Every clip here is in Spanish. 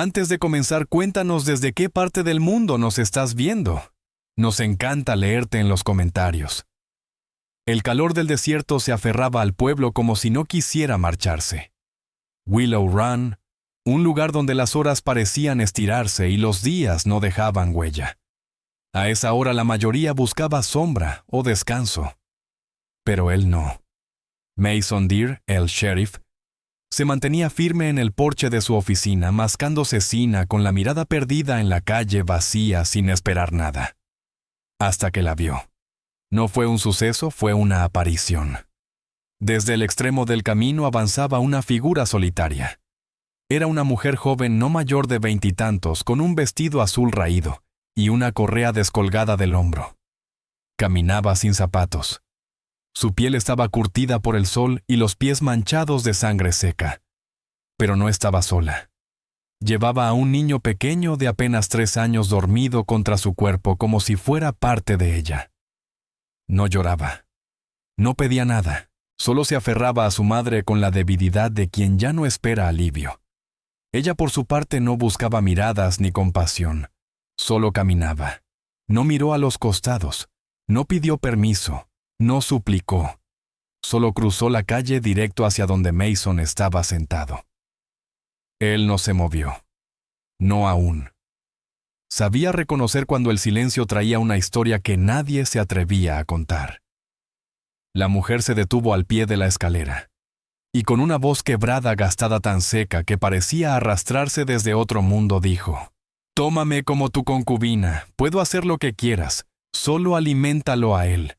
Antes de comenzar, cuéntanos desde qué parte del mundo nos estás viendo. Nos encanta leerte en los comentarios. El calor del desierto se aferraba al pueblo como si no quisiera marcharse. Willow Run, un lugar donde las horas parecían estirarse y los días no dejaban huella. A esa hora la mayoría buscaba sombra o descanso. Pero él no. Mason Deer, el sheriff, se mantenía firme en el porche de su oficina, mascando cecina con la mirada perdida en la calle vacía sin esperar nada. Hasta que la vio. No fue un suceso, fue una aparición. Desde el extremo del camino avanzaba una figura solitaria. Era una mujer joven no mayor de 20 y tantos, con un vestido azul raído y una correa descolgada del hombro. Caminaba sin zapatos. Su piel estaba curtida por el sol y los pies manchados de sangre seca. Pero no estaba sola. Llevaba a un niño pequeño de apenas 3 años dormido contra su cuerpo como si fuera parte de ella. No lloraba. No pedía nada. Solo se aferraba a su madre con la debilidad de quien ya no espera alivio. Ella por su parte no buscaba miradas ni compasión. Solo caminaba. No miró a los costados. No pidió permiso. No suplicó. Solo cruzó la calle directo hacia donde Mason estaba sentado. Él no se movió. No aún. Sabía reconocer cuando el silencio traía una historia que nadie se atrevía a contar. La mujer se detuvo al pie de la escalera, y con una voz quebrada gastada tan seca que parecía arrastrarse desde otro mundo dijo: «Tómame como tu concubina, puedo hacer lo que quieras, solo aliméntalo a él».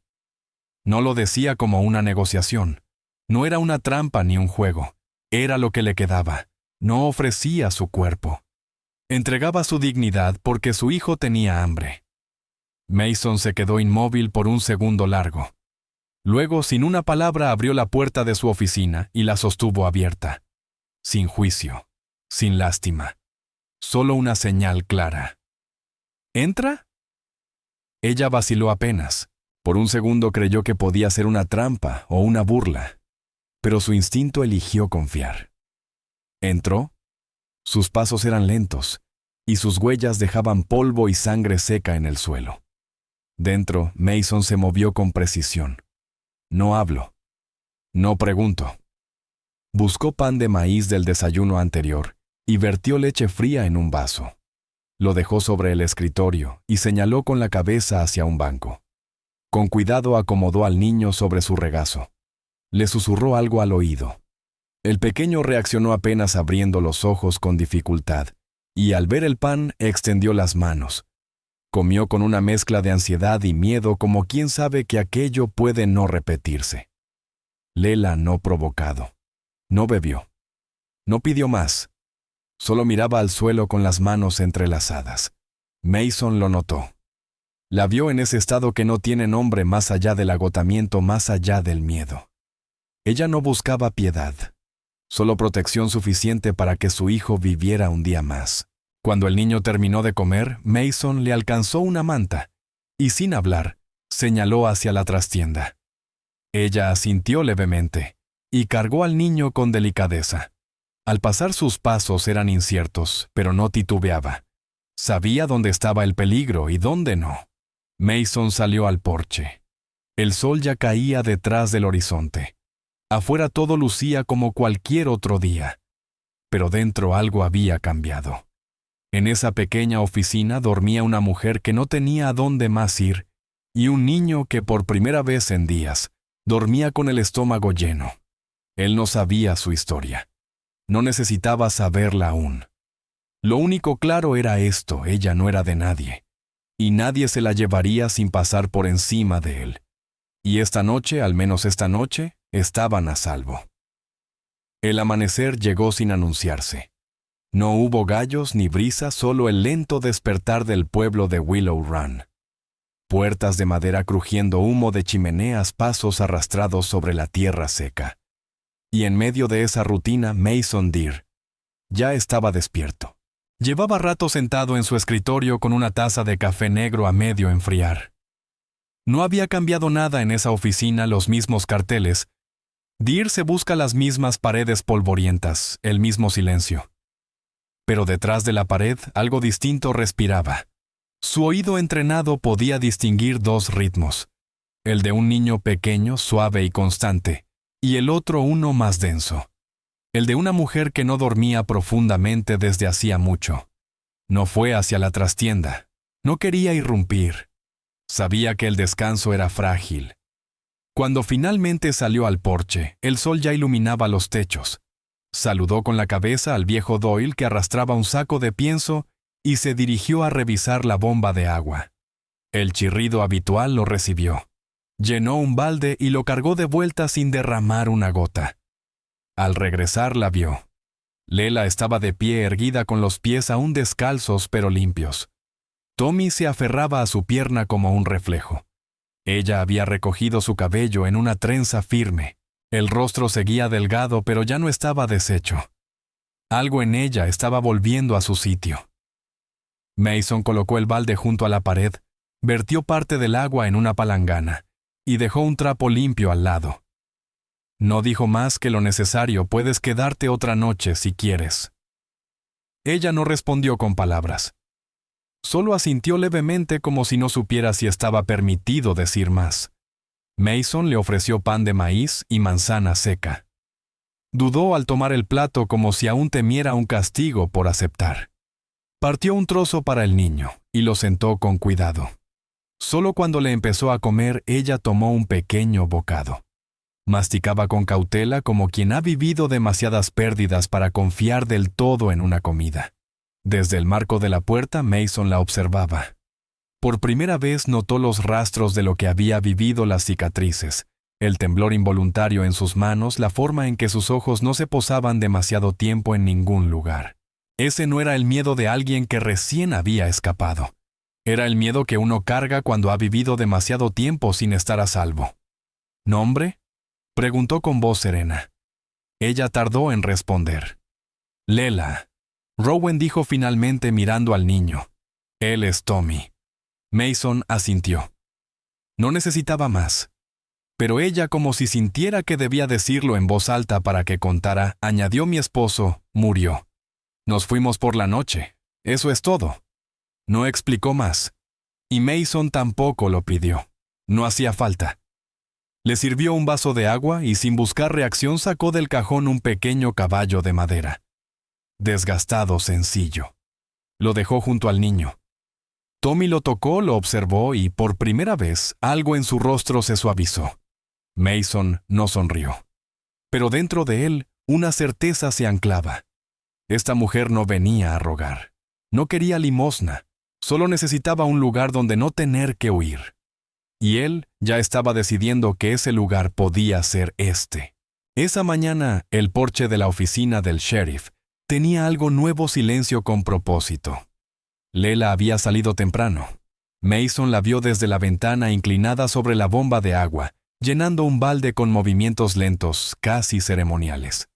No lo decía como una negociación. No era una trampa ni un juego. Era lo que le quedaba. No ofrecía su cuerpo. Entregaba su dignidad porque su hijo tenía hambre. Mason se quedó inmóvil por un segundo largo. Luego, sin una palabra, abrió la puerta de su oficina y la sostuvo abierta. Sin juicio, sin lástima. Solo una señal clara. ¿Entra? Ella vaciló apenas. Por un segundo creyó que podía ser una trampa o una burla, pero su instinto eligió confiar. Entró. Sus pasos eran lentos, y sus huellas dejaban polvo y sangre seca en el suelo. Dentro, Mason se movió con precisión. No hablo. No pregunto. Buscó pan de maíz del desayuno anterior y vertió leche fría en un vaso. Lo dejó sobre el escritorio y señaló con la cabeza hacia un banco. Con cuidado acomodó al niño sobre su regazo. Le susurró algo al oído. El pequeño reaccionó apenas abriendo los ojos con dificultad, y al ver el pan extendió las manos. Comió con una mezcla de ansiedad y miedo como quien sabe que aquello puede no repetirse. Lela no provocado. No bebió. No pidió más. Solo miraba al suelo con las manos entrelazadas. Mason lo notó. La vio en ese estado que no tiene nombre más allá del agotamiento, más allá del miedo. Ella no buscaba piedad, solo protección suficiente para que su hijo viviera un día más. Cuando el niño terminó de comer, Mason le alcanzó una manta y, sin hablar, señaló hacia la trastienda. Ella asintió levemente y cargó al niño con delicadeza. Al pasar sus pasos eran inciertos, pero no titubeaba. Sabía dónde estaba el peligro y dónde no. Mason salió al porche. El sol ya caía detrás del horizonte. Afuera todo lucía como cualquier otro día. Pero dentro algo había cambiado. En esa pequeña oficina dormía una mujer que no tenía a dónde más ir, y un niño que por primera vez en días dormía con el estómago lleno. Él no sabía su historia. No necesitaba saberla aún. Lo único claro era esto: ella no era de nadie. Y nadie se la llevaría sin pasar por encima de él. Y esta noche, al menos esta noche, estaban a salvo. El amanecer llegó sin anunciarse. No hubo gallos ni brisa, solo el lento despertar del pueblo de Willow Run. Puertas de madera crujiendo, humo de chimeneas, pasos arrastrados sobre la tierra seca. Y en medio de esa rutina, Mason Deer ya estaba despierto. Llevaba rato sentado en su escritorio con una taza de café negro a medio enfriar. No había cambiado nada en esa oficina, los mismos carteles. Deer se busca las mismas paredes polvorientas, el mismo silencio. pero detrás de la pared algo distinto respiraba. Su oído entrenado podía distinguir dos ritmos, el de un niño pequeño, suave y constante, y el otro uno más denso, el de una mujer que no dormía profundamente desde hacía mucho. No fue hacia la trastienda, no quería irrumpir. Sabía que el descanso era frágil. Cuando finalmente salió al porche, el sol ya iluminaba los techos. Saludó con la cabeza al viejo Doyle que arrastraba un saco de pienso y se dirigió a revisar la bomba de agua. El chirrido habitual lo recibió. Llenó un balde y lo cargó de vuelta sin derramar una gota. Al regresar la vio. Lela estaba de pie erguida con los pies aún descalzos pero limpios. Tommy se aferraba a su pierna como un reflejo. Ella había recogido su cabello en una trenza firme. El rostro seguía delgado pero ya no estaba deshecho. Algo en ella estaba volviendo a su sitio. Mason colocó el balde junto a la pared, vertió parte del agua en una palangana y dejó un trapo limpio al lado. No dijo más que lo necesario, puedes quedarte otra noche si quieres. Ella no respondió con palabras. Solo asintió levemente como si no supiera si estaba permitido decir más. Mason le ofreció pan de maíz y manzana seca. Dudó al tomar el plato como si aún temiera un castigo por aceptar. Partió un trozo para el niño y lo sentó con cuidado. Solo cuando le empezó a comer, ella tomó un pequeño bocado. Masticaba con cautela como quien ha vivido demasiadas pérdidas para confiar del todo en una comida. Desde el marco de la puerta, Mason la observaba. Por primera vez notó los rastros de lo que había vivido, las cicatrices, el temblor involuntario en sus manos, la forma en que sus ojos no se posaban demasiado tiempo en ningún lugar. Ese no era el miedo de alguien que recién había escapado. Era el miedo que uno carga cuando ha vivido demasiado tiempo sin estar a salvo. ¿Nombre?, preguntó con voz serena. Ella tardó en responder. Lela. Rowan dijo finalmente mirando al niño. Él es Tommy. Mason asintió. No necesitaba más. Pero ella, como si sintiera que debía decirlo en voz alta para que contara, añadió: mi esposo murió. Nos fuimos por la noche. Eso es todo. No explicó más. Y Mason tampoco lo pidió. No hacía falta. Le sirvió un vaso de agua y sin buscar reacción sacó del cajón un pequeño caballo de madera. Desgastado, sencillo. Lo dejó junto al niño. Tommy lo tocó, lo observó y por primera vez algo en su rostro se suavizó. Mason no sonrió. Pero dentro de él una certeza se anclaba. Esta mujer no venía a rogar. No quería limosna. Solo necesitaba un lugar donde no tener que huir. Y él ya estaba decidiendo que ese lugar podía ser este. Esa mañana, el porche de la oficina del sheriff tenía algo nuevo: silencio con propósito. Lela había salido temprano. Mason la vio desde la ventana inclinada sobre la bomba de agua, llenando un balde con movimientos lentos, casi ceremoniales.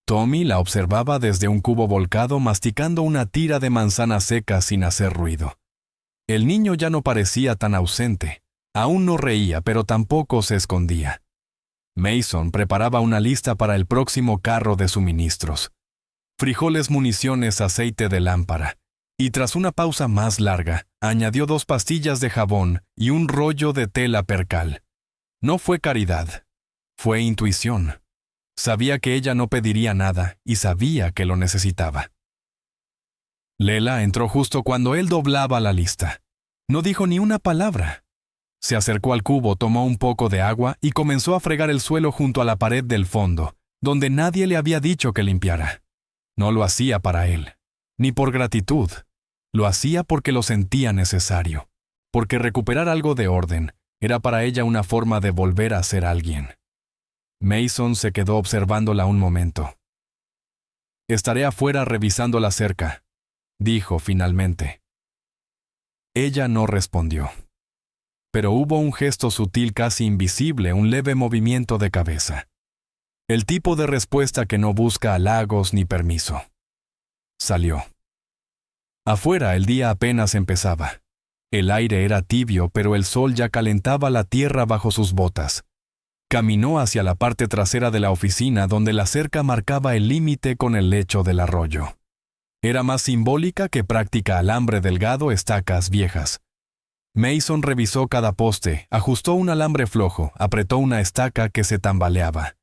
Tommy la observaba desde un cubo volcado masticando una tira de manzana seca sin hacer ruido. El niño ya no parecía tan ausente. Aún no reía, pero tampoco se escondía. Mason preparaba una lista para el próximo carro de suministros. Frijoles, municiones, aceite de lámpara. Y tras una pausa más larga, añadió 2 pastillas de jabón y un rollo de tela percal. No fue caridad. Fue intuición. Sabía que ella no pediría nada y sabía que lo necesitaba. Lela entró justo cuando él doblaba la lista. No dijo ni una palabra. Se acercó al cubo, tomó un poco de agua y comenzó a fregar el suelo junto a la pared del fondo, donde nadie le había dicho que limpiara. No lo hacía para él, ni por gratitud. Lo hacía porque lo sentía necesario, porque recuperar algo de orden era para ella una forma de volver a ser alguien. Mason se quedó observándola un momento. «Estaré afuera revisando la cerca», dijo finalmente. Ella no respondió. Pero hubo un gesto sutil, casi invisible, un leve movimiento de cabeza. El tipo de respuesta que no busca halagos ni permiso. Salió. Afuera el día apenas empezaba. El aire era tibio, pero el sol ya calentaba la tierra bajo sus botas. Caminó hacia la parte trasera de la oficina donde la cerca marcaba el límite con el lecho del arroyo. Era más simbólica que práctica alambre delgado, estacas viejas. Mason revisó cada poste, ajustó un alambre flojo, apretó una estaca que se tambaleaba.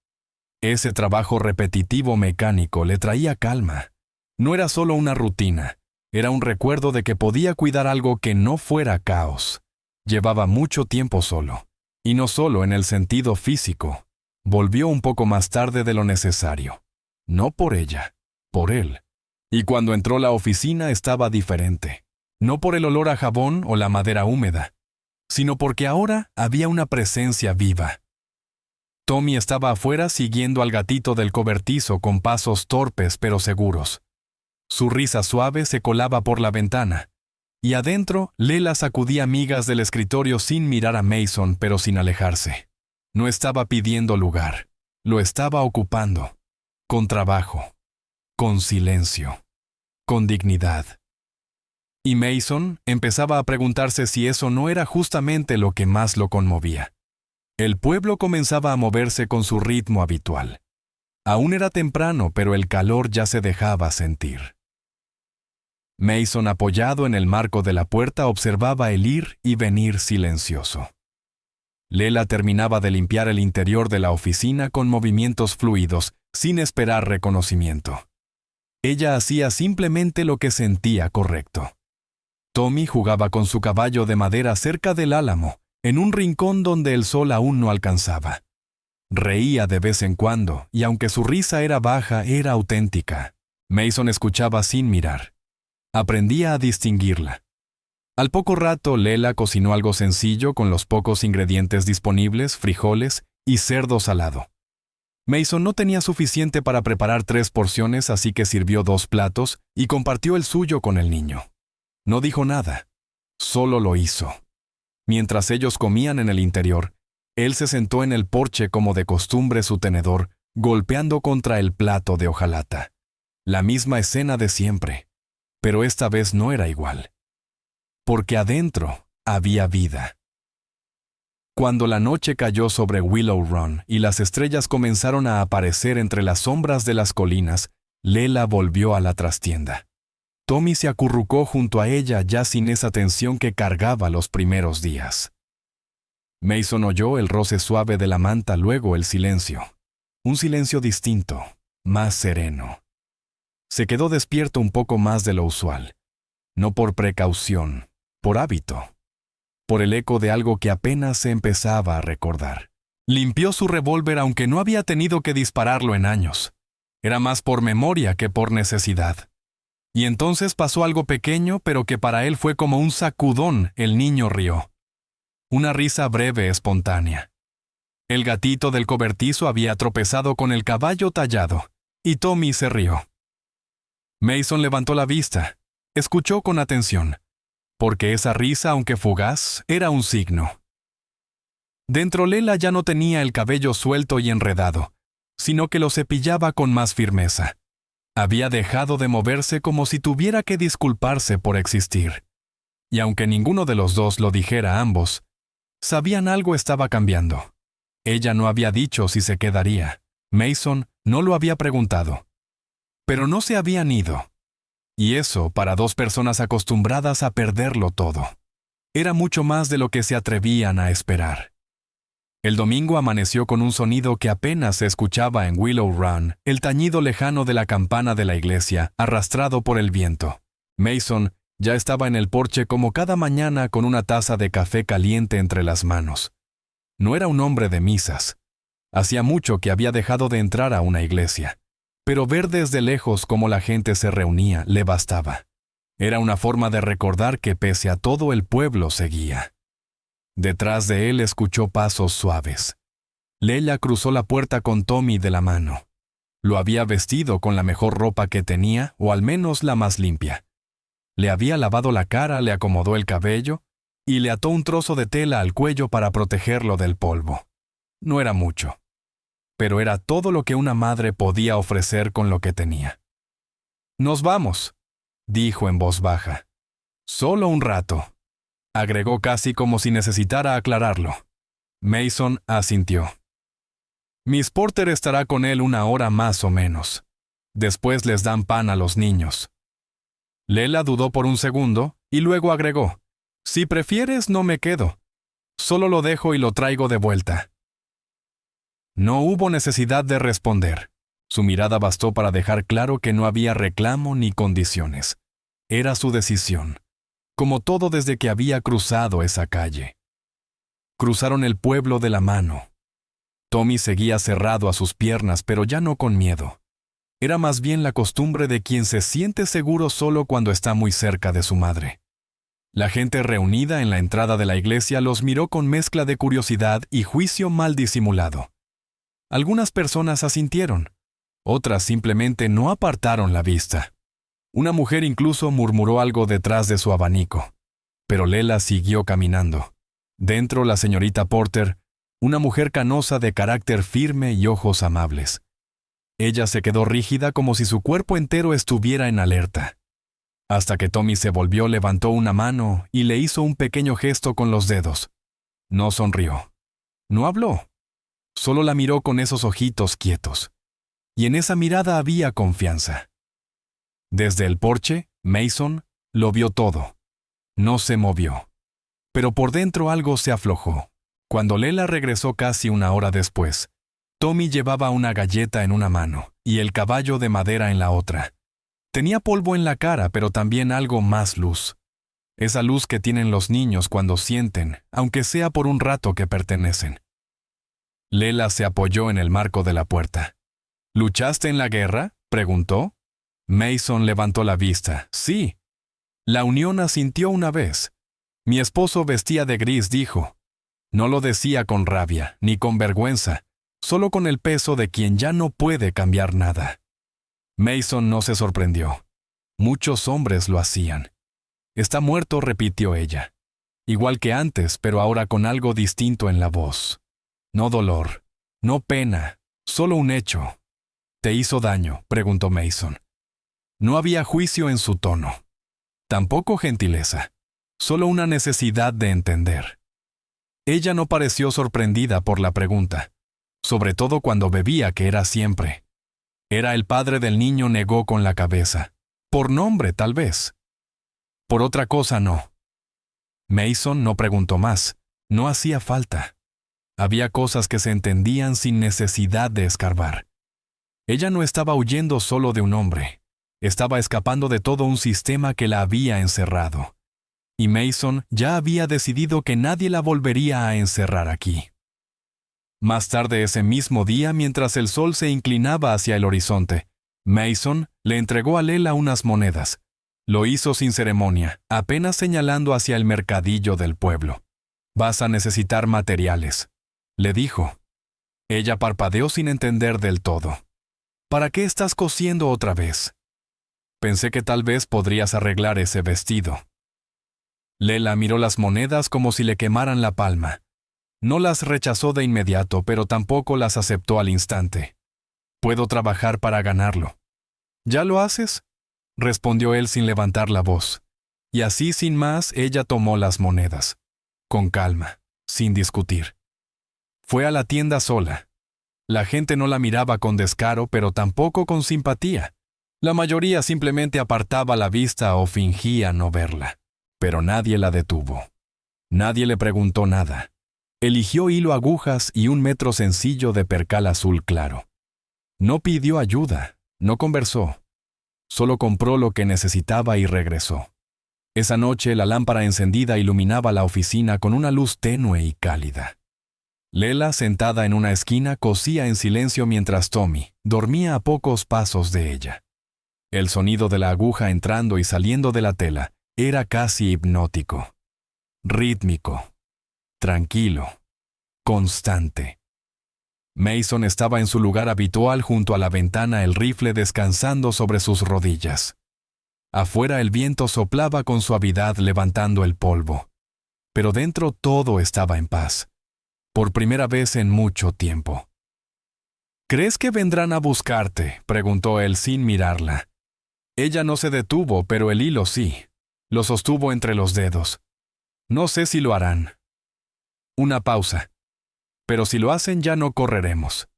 Ese trabajo repetitivo mecánico le traía calma. No era solo una rutina, era un recuerdo de que podía cuidar algo que no fuera caos. Llevaba mucho tiempo solo, y no solo en el sentido físico. Volvió un poco más tarde de lo necesario. No por ella, por él. Y cuando entró a la oficina estaba diferente. No por el olor a jabón o la madera húmeda, sino porque ahora había una presencia viva. Tommy estaba afuera siguiendo al gatito del cobertizo con pasos torpes pero seguros. Su risa suave se colaba por la ventana, y adentro Lela sacudía migas del escritorio sin mirar a Mason pero sin alejarse. No estaba pidiendo lugar, lo estaba ocupando, con trabajo, con silencio, con dignidad. Y Mason empezaba a preguntarse si eso no era justamente lo que más lo conmovía. El pueblo comenzaba a moverse con su ritmo habitual. Aún era temprano, pero el calor ya se dejaba sentir. Mason, apoyado en el marco de la puerta, observaba el ir y venir silencioso. Lela terminaba de limpiar el interior de la oficina con movimientos fluidos, sin esperar reconocimiento. Ella hacía simplemente lo que sentía correcto. Tommy jugaba con su caballo de madera cerca del álamo, en un rincón donde el sol aún no alcanzaba. Reía de vez en cuando, y aunque su risa era baja, era auténtica. Mason escuchaba sin mirar. Aprendía a distinguirla. Al poco rato, Lela cocinó algo sencillo con los pocos ingredientes disponibles, frijoles y cerdo salado. Mason no tenía suficiente para preparar 3 porciones, así que sirvió 2 platos y compartió el suyo con el niño. No dijo nada, solo lo hizo. Mientras ellos comían en el interior, él se sentó en el porche como de costumbre su tenedor, golpeando contra el plato de hojalata. La misma escena de siempre, pero esta vez no era igual. Porque adentro había vida. Cuando la noche cayó sobre Willow Run y las estrellas comenzaron a aparecer entre las sombras de las colinas, Lela volvió a la trastienda. Tommy se acurrucó junto a ella ya sin esa tensión que cargaba los primeros días. Mason oyó el roce suave de la manta, luego el silencio. Un silencio distinto, más sereno. Se quedó despierto un poco más de lo usual. No por precaución, por hábito. Por el eco de algo que apenas se empezaba a recordar. Limpió su revólver aunque no había tenido que dispararlo en años. Era más por memoria que por necesidad. Y entonces pasó algo pequeño, pero que para él fue como un sacudón. El niño rió. Una risa breve, espontánea. El gatito del cobertizo había tropezado con el caballo tallado, y Tommy se rió. Mason levantó la vista, escuchó con atención, porque esa risa, aunque fugaz, era un signo. Dentro Lela ya no tenía el cabello suelto y enredado, sino que lo cepillaba con más firmeza. Había dejado de moverse como si tuviera que disculparse por existir. Y aunque ninguno de los dos lo dijera a ambos, sabían algo estaba cambiando. Ella no había dicho si se quedaría. Mason no lo había preguntado. Pero no se habían ido. Y eso, para 2 personas acostumbradas a perderlo todo, era mucho más de lo que se atrevían a esperar. El domingo amaneció con un sonido que apenas se escuchaba en Willow Run, el tañido lejano de la campana de la iglesia, arrastrado por el viento. Mason ya estaba en el porche como cada mañana con una taza de café caliente entre las manos. No era un hombre de misas. Hacía mucho que había dejado de entrar a una iglesia. Pero ver desde lejos cómo la gente se reunía le bastaba. Era una forma de recordar que pese a todo el pueblo seguía. Detrás de él escuchó pasos suaves. Lela cruzó la puerta con Tommy de la mano. Lo había vestido con la mejor ropa que tenía, o al menos la más limpia. Le había lavado la cara, le acomodó el cabello y le ató un trozo de tela al cuello para protegerlo del polvo. No era mucho, pero era todo lo que una madre podía ofrecer con lo que tenía. «Nos vamos», dijo en voz baja. «Solo un rato», agregó casi como si necesitara aclararlo. Mason asintió. «Miss Porter estará con él 1 hora más o menos. Después les dan pan a los niños. Lela dudó por un segundo y luego agregó, «Si prefieres, no me quedo. Solo lo dejo y lo traigo de vuelta». No hubo necesidad de responder. Su mirada bastó para dejar claro que no había reclamo ni condiciones. Era su decisión, como todo desde que había cruzado esa calle. Cruzaron el pueblo de la mano. Tommy seguía cerrado a sus piernas, pero ya no con miedo. Era más bien la costumbre de quien se siente seguro solo cuando está muy cerca de su madre. La gente reunida en la entrada de la iglesia los miró con mezcla de curiosidad y juicio mal disimulado. Algunas personas asintieron, otras simplemente no apartaron la vista. Una mujer incluso murmuró algo detrás de su abanico. Pero Lela siguió caminando. Dentro la señorita Porter, una mujer canosa de carácter firme y ojos amables. Ella se quedó rígida como si su cuerpo entero estuviera en alerta. Hasta que Tommy se volvió, levantó una mano y le hizo un pequeño gesto con los dedos. No sonrió. No habló. Solo la miró con esos ojitos quietos. Y en esa mirada había confianza. Desde el porche, Mason lo vio todo. No se movió. Pero por dentro algo se aflojó. Cuando Lela regresó casi una hora después, Tommy llevaba una galleta en una mano y el caballo de madera en la otra. Tenía polvo en la cara, pero también algo más luz. Esa luz que tienen los niños cuando sienten, aunque sea por un rato, que pertenecen. Lela se apoyó en el marco de la puerta. ¿Luchaste en la guerra?, preguntó. Mason levantó la vista. Sí. La unión asintió una vez. Mi esposo vestía de gris, dijo. No lo decía con rabia, ni con vergüenza, solo con el peso de quien ya no puede cambiar nada. Mason no se sorprendió. Muchos hombres lo hacían. Está muerto, repitió ella. Igual que antes, pero ahora con algo distinto en la voz. No dolor, no pena, solo un hecho. ¿Te hizo daño?, preguntó Mason. No había juicio en su tono. Tampoco gentileza. Solo una necesidad de entender. Ella no pareció sorprendida por la pregunta, sobre todo cuando bebía, que era siempre. Era el padre del niño, negó con la cabeza. Por nombre, tal vez. Por otra cosa, no. Mason no preguntó más. No hacía falta. Había cosas que se entendían sin necesidad de escarbar. Ella no estaba huyendo solo de un hombre. Estaba escapando de todo un sistema que la había encerrado. Y Mason ya había decidido que nadie la volvería a encerrar aquí. Más tarde ese mismo día, mientras el sol se inclinaba hacia el horizonte, Mason le entregó a Lela unas monedas. Lo hizo sin ceremonia, apenas señalando hacia el mercadillo del pueblo. «Vas a necesitar materiales», le dijo. Ella parpadeó sin entender del todo. «¿Para qué estás cosiendo otra vez?» «Pensé que tal vez podrías arreglar ese vestido». Lela miró las monedas como si le quemaran la palma. No las rechazó de inmediato, pero tampoco las aceptó al instante. «Puedo trabajar para ganarlo». «¿Ya lo haces?», respondió él sin levantar la voz. Y así, sin más, ella tomó las monedas. Con calma, sin discutir. Fue a la tienda sola. La gente no la miraba con descaro, pero tampoco con simpatía. La mayoría simplemente apartaba la vista o fingía no verla. Pero nadie la detuvo. Nadie le preguntó nada. Eligió hilo, agujas y un metro sencillo de percal azul claro. No pidió ayuda, no conversó. Solo compró lo que necesitaba y regresó. Esa noche la lámpara encendida iluminaba la oficina con una luz tenue y cálida. Lela, sentada en una esquina, cosía en silencio mientras Tommy dormía a pocos pasos de ella. El sonido de la aguja entrando y saliendo de la tela era casi hipnótico. Rítmico. Tranquilo. Constante. Mason estaba en su lugar habitual junto a la ventana, el rifle descansando sobre sus rodillas. Afuera el viento soplaba con suavidad levantando el polvo. Pero dentro todo estaba en paz. Por primera vez en mucho tiempo. «¿Crees que vendrán a buscarte?», preguntó él sin mirarla. Ella no se detuvo, pero el hilo sí. Lo sostuvo entre los dedos. «No sé si lo harán». Una pausa. «Pero si lo hacen ya no correremos».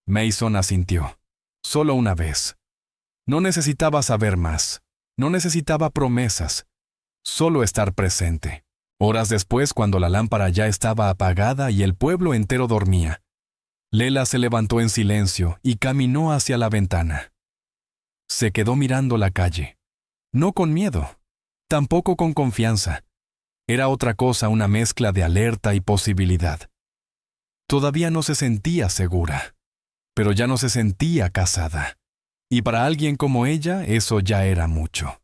Mason asintió. Solo una vez. No necesitaba saber más. No necesitaba promesas, solo estar presente. Horas después, cuando la lámpara ya estaba apagada y el pueblo entero dormía, Lela se levantó en silencio y caminó hacia la ventana. Se quedó mirando la calle. No con miedo, tampoco con confianza. Era otra cosa, una mezcla de alerta y posibilidad. Todavía no se sentía segura, pero ya no se sentía casada. Y para alguien como ella, eso ya era mucho.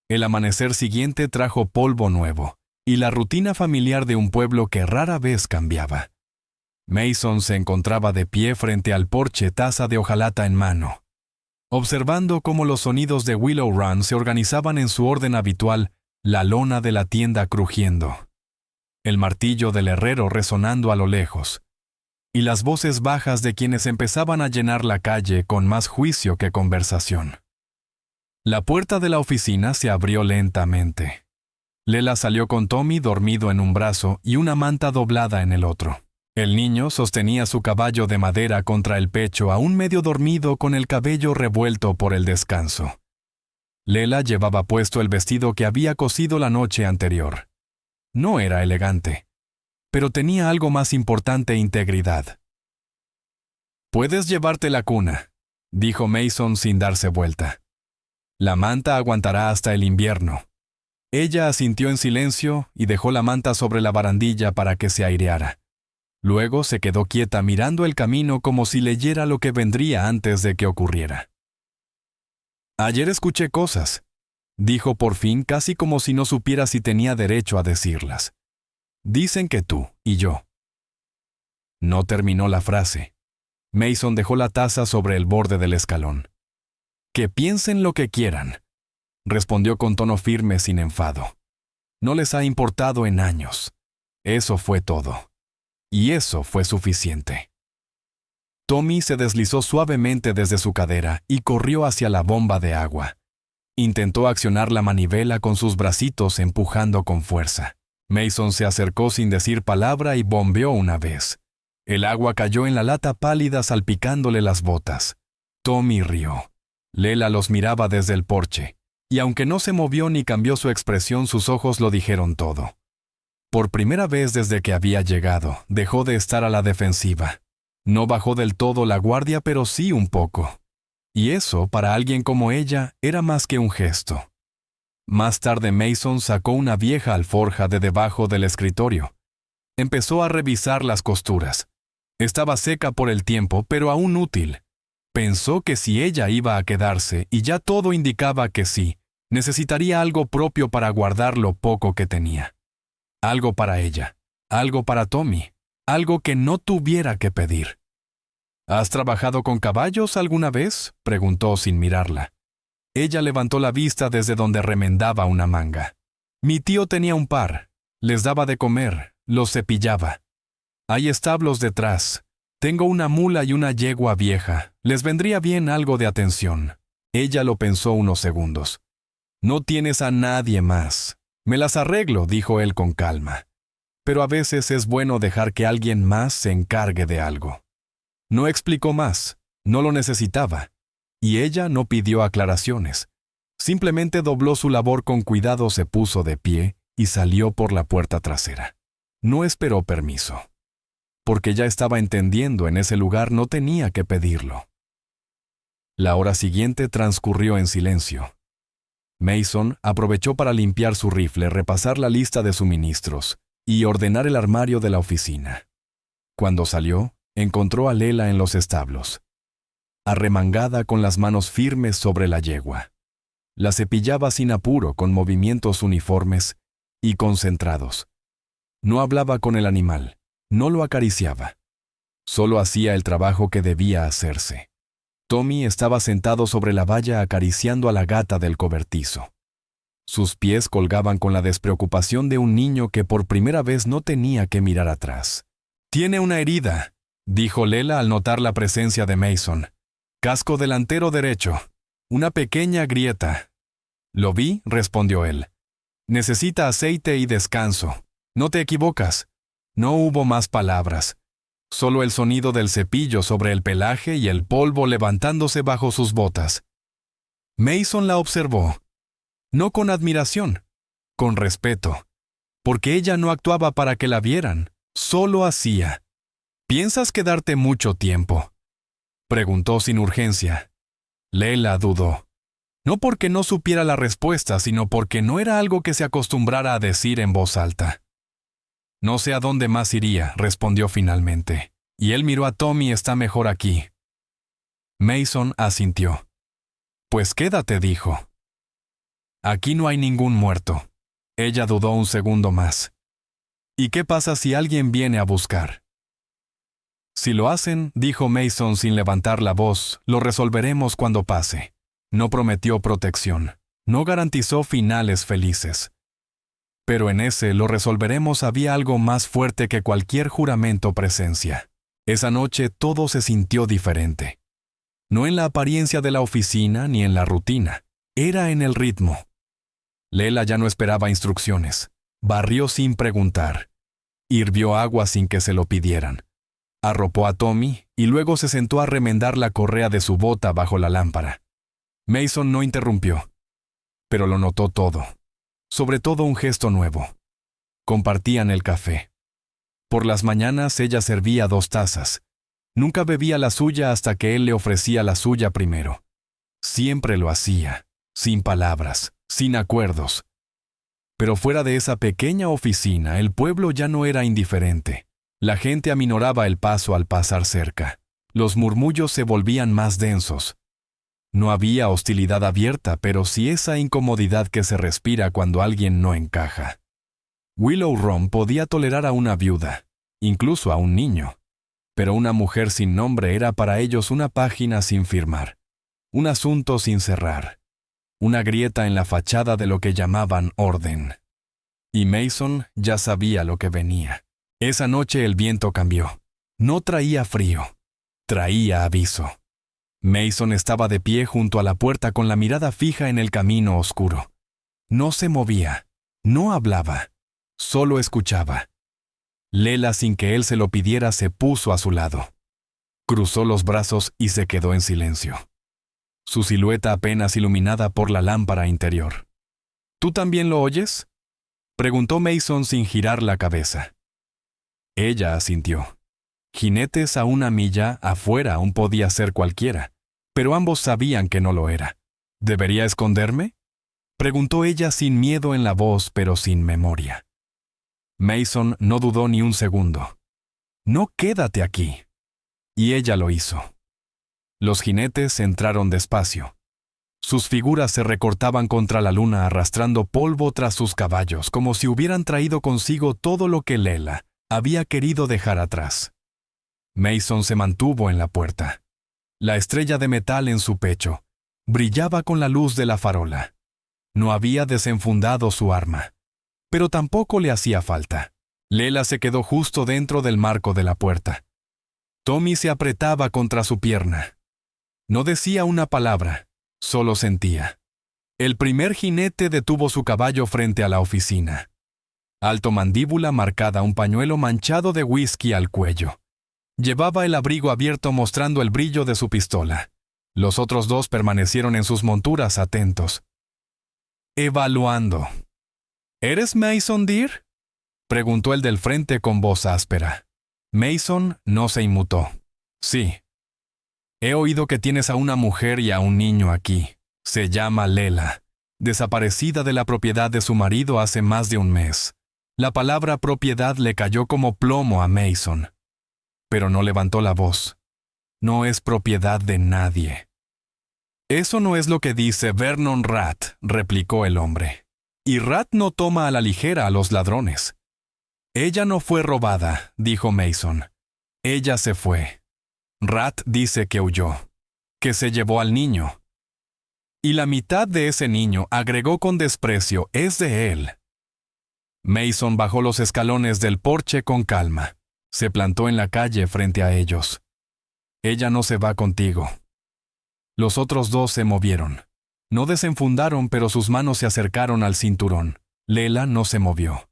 El amanecer siguiente trajo polvo nuevo y la rutina familiar de un pueblo que rara vez cambiaba. Mason se encontraba de pie frente al porche, taza de hojalata en mano, observando cómo los sonidos de Willow Run se organizaban en su orden habitual, la lona de la tienda crujiendo, el martillo del herrero resonando a lo lejos, y las voces bajas de quienes empezaban a llenar la calle con más juicio que conversación. La puerta de la oficina se abrió lentamente. Lela salió con Tommy dormido en un brazo y una manta doblada en el otro. El niño sostenía su caballo de madera contra el pecho, aún medio dormido con el cabello revuelto por el descanso. Lela llevaba puesto el vestido que había cosido la noche anterior. No era elegante, pero tenía algo más importante: integridad. «Puedes llevarte la cuna», dijo Mason sin darse vuelta. «La manta aguantará hasta el invierno». Ella asintió en silencio y dejó la manta sobre la barandilla para que se aireara. Luego se quedó quieta mirando el camino como si leyera lo que vendría antes de que ocurriera. «Ayer escuché cosas», dijo por fin, casi como si no supiera si tenía derecho a decirlas. «Dicen que tú y yo». No terminó la frase. Mason dejó la taza sobre el borde del escalón. «Que piensen lo que quieran», respondió con tono firme, sin enfado. «No les ha importado en años. Eso fue todo. Y eso fue suficiente». Tommy se deslizó suavemente desde su cadera y corrió hacia la bomba de agua. Intentó accionar la manivela con sus bracitos, empujando con fuerza. Mason se acercó sin decir palabra y bombeó una vez. El agua cayó en la lata pálida, salpicándole las botas. Tommy rió. Lela los miraba desde el porche, y aunque no se movió ni cambió su expresión, sus ojos lo dijeron todo. Por primera vez desde que había llegado, dejó de estar a la defensiva. No bajó del todo la guardia, pero sí un poco. Y eso, para alguien como ella, era más que un gesto. Más tarde Mason sacó una vieja alforja de debajo del escritorio. Empezó a revisar las costuras. Estaba seca por el tiempo, pero aún útil. Pensó que si ella iba a quedarse, y ya todo indicaba que sí, necesitaría algo propio para guardar lo poco que tenía. Algo para ella, algo para Tommy, algo que no tuviera que pedir. «¿Has trabajado con caballos alguna vez?», preguntó sin mirarla. Ella levantó la vista desde donde remendaba una manga. «Mi tío tenía un par. Les daba de comer, los cepillaba. Hay establos detrás. Tengo una mula y una yegua vieja. Les vendría bien algo de atención». Ella lo pensó unos segundos. «No tienes a nadie más». «Me las arreglo», dijo él con calma. «Pero a veces es bueno dejar que alguien más se encargue de algo». No explicó más, no lo necesitaba, y ella no pidió aclaraciones. Simplemente dobló su labor con cuidado, se puso de pie y salió por la puerta trasera. No esperó permiso, porque ya estaba entendiendo, en ese lugar no tenía que pedirlo. La hora siguiente transcurrió en silencio. Mason aprovechó para limpiar su rifle, repasar la lista de suministros y ordenar el armario de la oficina. Cuando salió, encontró a Lela en los establos, arremangada con las manos firmes sobre la yegua. La cepillaba sin apuro, con movimientos uniformes y concentrados. No hablaba con el animal, no lo acariciaba. Solo hacía el trabajo que debía hacerse. Tommy estaba sentado sobre la valla acariciando a la gata del cobertizo. Sus pies colgaban con la despreocupación de un niño que por primera vez no tenía que mirar atrás. «Tiene una herida», dijo Lela al notar la presencia de Mason. «Casco delantero derecho. Una pequeña grieta». «Lo vi», respondió él. «Necesita aceite y descanso. No te equivocas». No hubo más palabras. Solo el sonido del cepillo sobre el pelaje y el polvo levantándose bajo sus botas. Mason la observó, no con admiración, con respeto, porque ella no actuaba para que la vieran, solo hacía. ¿Piensas quedarte mucho tiempo?, preguntó sin urgencia. Lela dudó. No porque no supiera la respuesta, sino porque no era algo que se acostumbrara a decir en voz alta. No sé a dónde más iría, respondió finalmente. Y él miró a Tommy. Está mejor aquí. Mason asintió. Pues quédate, dijo. Aquí no hay ningún muerto. Ella dudó un segundo más. ¿Y qué pasa si alguien viene a buscar? Si lo hacen, dijo Mason sin levantar la voz, lo resolveremos cuando pase. No prometió protección. No garantizó finales felices. Pero en ese lo resolveremos había algo más fuerte que cualquier juramento presencia. Esa noche todo se sintió diferente. No en la apariencia de la oficina ni en la rutina. Era en el ritmo. Lela ya no esperaba instrucciones. Barrió sin preguntar. Hirvió agua sin que se lo pidieran. Arropó a Tommy y luego se sentó a remendar la correa de su bota bajo la lámpara. Mason no interrumpió, pero lo notó todo. Sobre todo un gesto nuevo. Compartían el café. Por las mañanas ella servía 2 tazas. Nunca bebía la suya hasta que él le ofrecía la suya primero. Siempre lo hacía, sin palabras, sin acuerdos. Pero fuera de esa pequeña oficina, el pueblo ya no era indiferente. La gente aminoraba el paso al pasar cerca. Los murmullos se volvían más densos. No había hostilidad abierta, pero sí esa incomodidad que se respira cuando alguien no encaja. Willow Rome podía tolerar a una viuda, incluso a un niño. Pero una mujer sin nombre era para ellos una página sin firmar, un asunto sin cerrar, una grieta en la fachada de lo que llamaban orden. Y Mason ya sabía lo que venía. Esa noche el viento cambió. No traía frío, traía aviso. Mason estaba de pie junto a la puerta con la mirada fija en el camino oscuro. No se movía, no hablaba, solo escuchaba. Lela, sin que él se lo pidiera, se puso a su lado. Cruzó los brazos y se quedó en silencio. Su silueta apenas iluminada por la lámpara interior. ¿Tú también lo oyes?, preguntó Mason sin girar la cabeza. Ella asintió. Jinetes a 1 milla afuera aún podía ser cualquiera, pero ambos sabían que no lo era. ¿Debería esconderme?, preguntó ella sin miedo en la voz, pero sin memoria. Mason no dudó ni un segundo. No, quédate aquí. Y ella lo hizo. Los jinetes entraron despacio. Sus figuras se recortaban contra la luna arrastrando polvo tras sus caballos, como si hubieran traído consigo todo lo que Lela había querido dejar atrás. Mason se mantuvo en la puerta. La estrella de metal en su pecho brillaba con la luz de la farola. No había desenfundado su arma, pero tampoco le hacía falta. Lela se quedó justo dentro del marco de la puerta. Tommy se apretaba contra su pierna. No decía una palabra, solo sentía. El primer jinete detuvo su caballo frente a la oficina. Alto mandíbula marcada, un pañuelo manchado de whisky al cuello. Llevaba el abrigo abierto mostrando el brillo de su pistola. Los otros 2 permanecieron en sus monturas atentos. Evaluando. ¿Eres Mason Deer?, preguntó el del frente con voz áspera. Mason no se inmutó. Sí. He oído que tienes a una mujer y a un niño aquí. Se llama Lela, desaparecida de la propiedad de su marido hace más de 1 mes. La palabra propiedad le cayó como plomo a Mason. Pero no levantó la voz. No es propiedad de nadie. Eso no es lo que dice Vernon Rath, replicó el hombre. Y Rath no toma a la ligera a los ladrones. Ella no fue robada, dijo Mason. Ella se fue. Rath dice que huyó, que se llevó al niño. Y la mitad de ese niño, agregó con desprecio, es de él. Mason bajó los escalones del porche con calma. Se plantó en la calle frente a ellos. Ella no se va contigo. Los otros 2 se movieron. No desenfundaron, pero sus manos se acercaron al cinturón. Lela no se movió.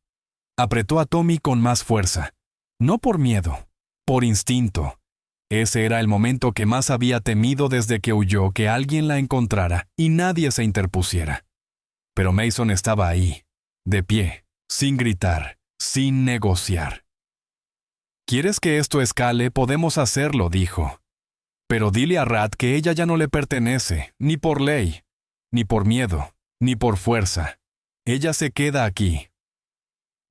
Apretó a Tommy con más fuerza. No por miedo, por instinto. Ese era el momento que más había temido desde que huyó que alguien la encontrara y nadie se interpusiera. Pero Mason estaba ahí, de pie, sin gritar, sin negociar. «¿Quieres que esto escale? Podemos hacerlo», dijo. «Pero dile a Rat que ella ya no le pertenece, ni por ley, ni por miedo, ni por fuerza. Ella se queda aquí».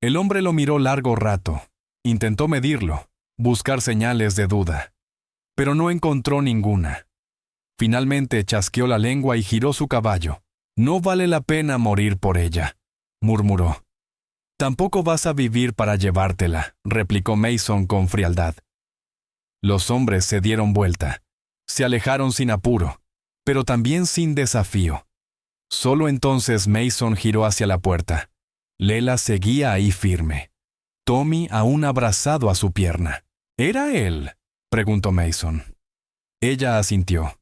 El hombre lo miró largo rato. Intentó medirlo, buscar señales de duda. Pero no encontró ninguna. Finalmente chasqueó la lengua y giró su caballo. «No vale la pena morir por ella», murmuró. «Tampoco vas a vivir para llevártela», replicó Mason con frialdad. Los hombres se dieron vuelta. Se alejaron sin apuro, pero también sin desafío. Solo entonces Mason giró hacia la puerta. Lela seguía ahí firme. Tommy aún abrazado a su pierna. «¿Era él?», preguntó Mason. Ella asintió.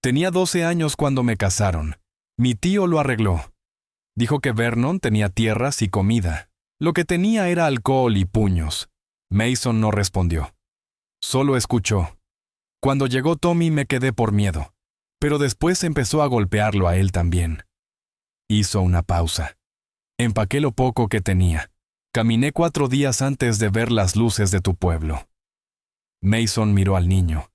«Tenía 12 años cuando me casaron. Mi tío lo arregló. Dijo que Vernon tenía tierras y comida. Lo que tenía era alcohol y puños». Mason no respondió. Solo escuchó. Cuando llegó Tommy me quedé por miedo, pero después empezó a golpearlo a él también. Hizo una pausa. «Empaqué lo poco que tenía. Caminé 4 días antes de ver las luces de tu pueblo». Mason miró al niño.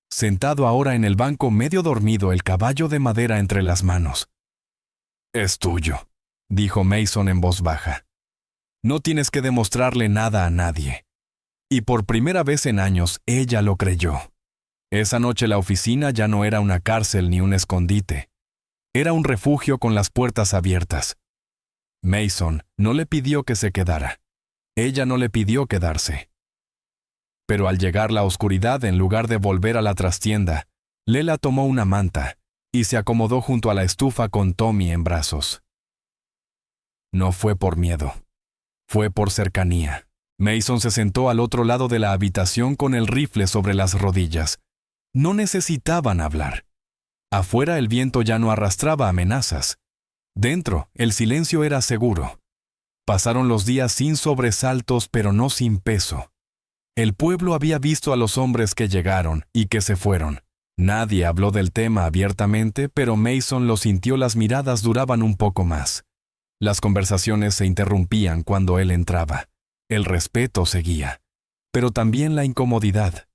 Sentado ahora en el banco medio dormido, el caballo de madera entre las manos. «Es tuyo», dijo Mason en voz baja. «No tienes que demostrarle nada a nadie». Y por primera vez en años, ella lo creyó. Esa noche la oficina ya no era una cárcel ni un escondite. Era un refugio con las puertas abiertas. Mason no le pidió que se quedara. Ella no le pidió quedarse. Pero al llegar la oscuridad, en lugar de volver a la trastienda, Lela tomó una manta y se acomodó junto a la estufa con Tommy en brazos. No fue por miedo. Fue por cercanía. Mason se sentó al otro lado de la habitación con el rifle sobre las rodillas. No necesitaban hablar. Afuera el viento ya no arrastraba amenazas. Dentro, el silencio era seguro. Pasaron los días sin sobresaltos, pero no sin peso. El pueblo había visto a los hombres que llegaron y que se fueron. Nadie habló del tema abiertamente, pero Mason lo sintió. Las miradas duraban un poco más. Las conversaciones se interrumpían cuando él entraba. El respeto seguía, pero también la incomodidad.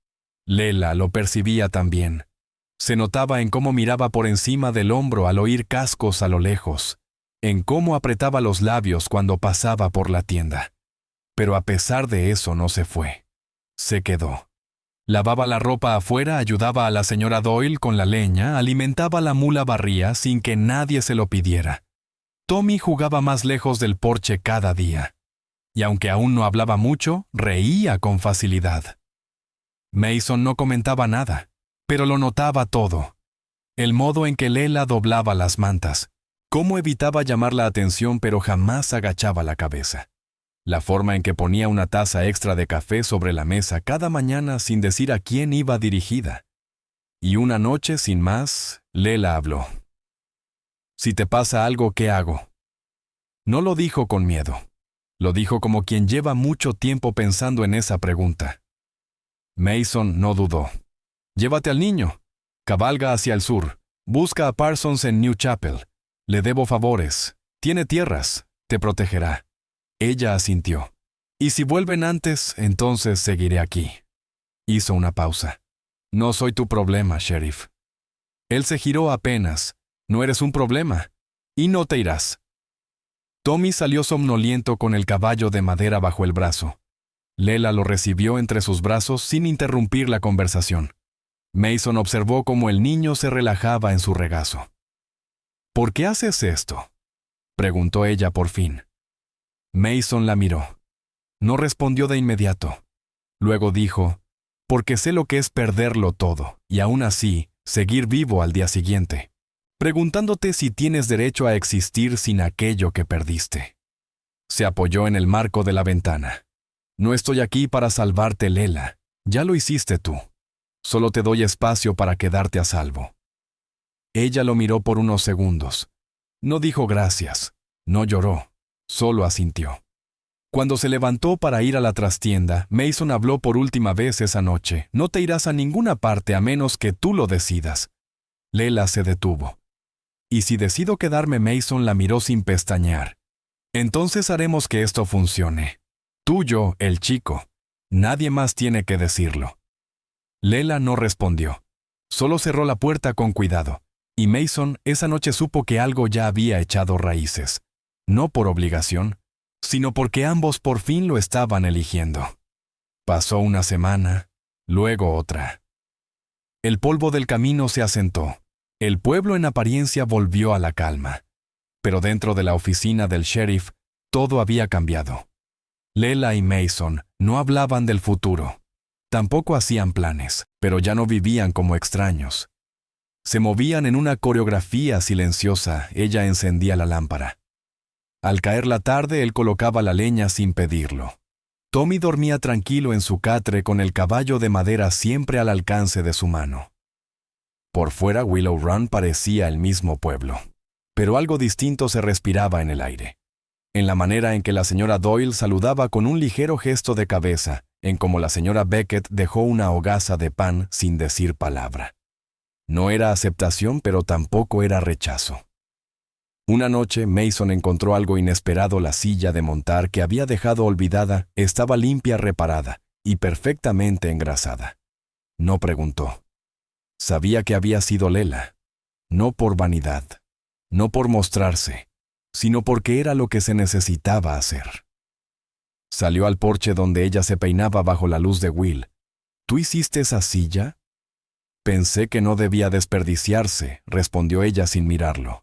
Lela lo percibía también. Se notaba en cómo miraba por encima del hombro al oír cascos a lo lejos, en cómo apretaba los labios cuando pasaba por la tienda. Pero a pesar de eso no se fue. Se quedó. Lavaba la ropa afuera, ayudaba a la señora Doyle con la leña, alimentaba la mula barría sin que nadie se lo pidiera. Tommy jugaba más lejos del porche cada día. Y aunque aún no hablaba mucho, reía con facilidad. Mason no comentaba nada, pero lo notaba todo. El modo en que Lela doblaba las mantas, cómo evitaba llamar la atención pero jamás agachaba la cabeza. La forma en que ponía una taza extra de café sobre la mesa cada mañana sin decir a quién iba dirigida. Y una noche, sin más, Lela habló. «Si te pasa algo, ¿qué hago?». No lo dijo con miedo. Lo dijo como quien lleva mucho tiempo pensando en esa pregunta. Mason no dudó. «Llévate al niño. Cabalga hacia el sur. Busca a Parsons en New Chapel. Le debo favores. Tiene tierras. Te protegerá». Ella asintió. «Y si vuelven antes, entonces seguiré aquí». Hizo una pausa. «No soy tu problema, sheriff». Él se giró apenas. «No eres un problema. Y no te irás». Tommy salió somnoliento con el caballo de madera bajo el brazo. Lela lo recibió entre sus brazos sin interrumpir la conversación. Mason observó cómo el niño se relajaba en su regazo. «¿Por qué haces esto?», preguntó ella por fin. Mason la miró. No respondió de inmediato. Luego dijo, «Porque sé lo que es perderlo todo, y aún así, seguir vivo al día siguiente, preguntándote si tienes derecho a existir sin aquello que perdiste». Se apoyó en el marco de la ventana. «No estoy aquí para salvarte, Lela. Ya lo hiciste tú. Solo te doy espacio para quedarte a salvo». Ella lo miró por unos segundos. No dijo gracias. No lloró. Solo asintió. Cuando se levantó para ir a la trastienda, Mason habló por última vez esa noche. No te irás a ninguna parte a menos que tú lo decidas. Lela se detuvo. ¿Y si decido quedarme? Mason la miró sin pestañear. Entonces haremos que esto funcione. Tú, yo, el chico. Nadie más tiene que decirlo. Lela no respondió. Solo cerró la puerta con cuidado. Y Mason esa noche supo que algo ya había echado raíces. No por obligación, sino porque ambos por fin lo estaban eligiendo. Pasó una semana, luego otra. El polvo del camino se asentó. El pueblo en apariencia volvió a la calma. Pero dentro de la oficina del sheriff, todo había cambiado. Lela y Mason no hablaban del futuro. Tampoco hacían planes, pero ya no vivían como extraños. Se movían en una coreografía silenciosa. Ella encendía la lámpara. Al caer la tarde, él colocaba la leña sin pedirlo. Tommy dormía tranquilo en su catre con el caballo de madera siempre al alcance de su mano. Por fuera, Willow Run parecía el mismo pueblo, pero algo distinto se respiraba en el aire. En la manera en que la señora Doyle saludaba con un ligero gesto de cabeza, en cómo la señora Beckett dejó una hogaza de pan sin decir palabra. No era aceptación, pero tampoco era rechazo. Una noche, Mason encontró algo inesperado. La silla de montar que había dejado olvidada estaba limpia, reparada y perfectamente engrasada. No preguntó. Sabía que había sido Lela, no por vanidad, no por mostrarse, sino porque era lo que se necesitaba hacer. Salió al porche donde ella se peinaba bajo la luz de Will. ¿Tú hiciste esa silla? Pensé que no debía desperdiciarse, respondió ella sin mirarlo.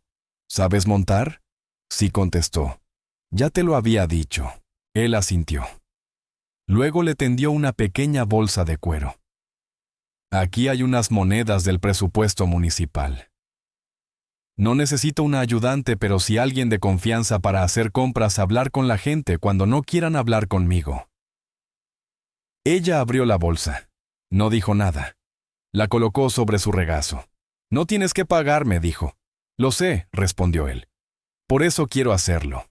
¿Sabes montar? Sí, contestó. Ya te lo había dicho. Él asintió. Luego le tendió una pequeña bolsa de cuero. Aquí hay unas monedas del presupuesto municipal. No necesito una ayudante, pero sí alguien de confianza para hacer compras, hablar con la gente cuando no quieran hablar conmigo. Ella abrió la bolsa. No dijo nada. La colocó sobre su regazo. No tienes que pagarme, dijo. Lo sé, respondió él. Por eso quiero hacerlo.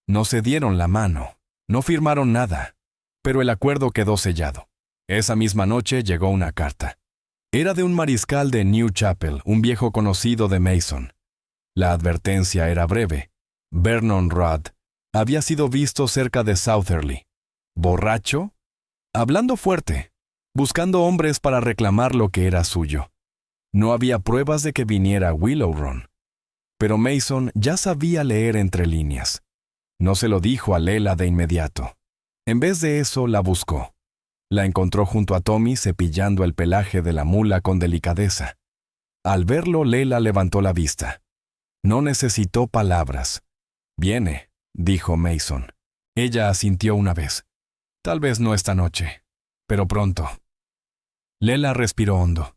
No se dieron la mano, no firmaron nada, pero el acuerdo quedó sellado. Esa misma noche llegó una carta. Era de un mariscal de New Chapel, un viejo conocido de Mason. La advertencia era breve. Vernon Rudd había sido visto cerca de Southerly. ¿Borracho? Hablando fuerte, buscando hombres para reclamar lo que era suyo. No había pruebas de que viniera a Willow Run. Pero Mason ya sabía leer entre líneas. No se lo dijo a Lela de inmediato. En vez de eso, la buscó. La encontró junto a Tommy cepillando el pelaje de la mula con delicadeza. Al verlo, Lela levantó la vista. No necesitó palabras. «Viene», dijo Mason. Ella asintió una vez. «Tal vez no esta noche, pero pronto». Lela respiró hondo.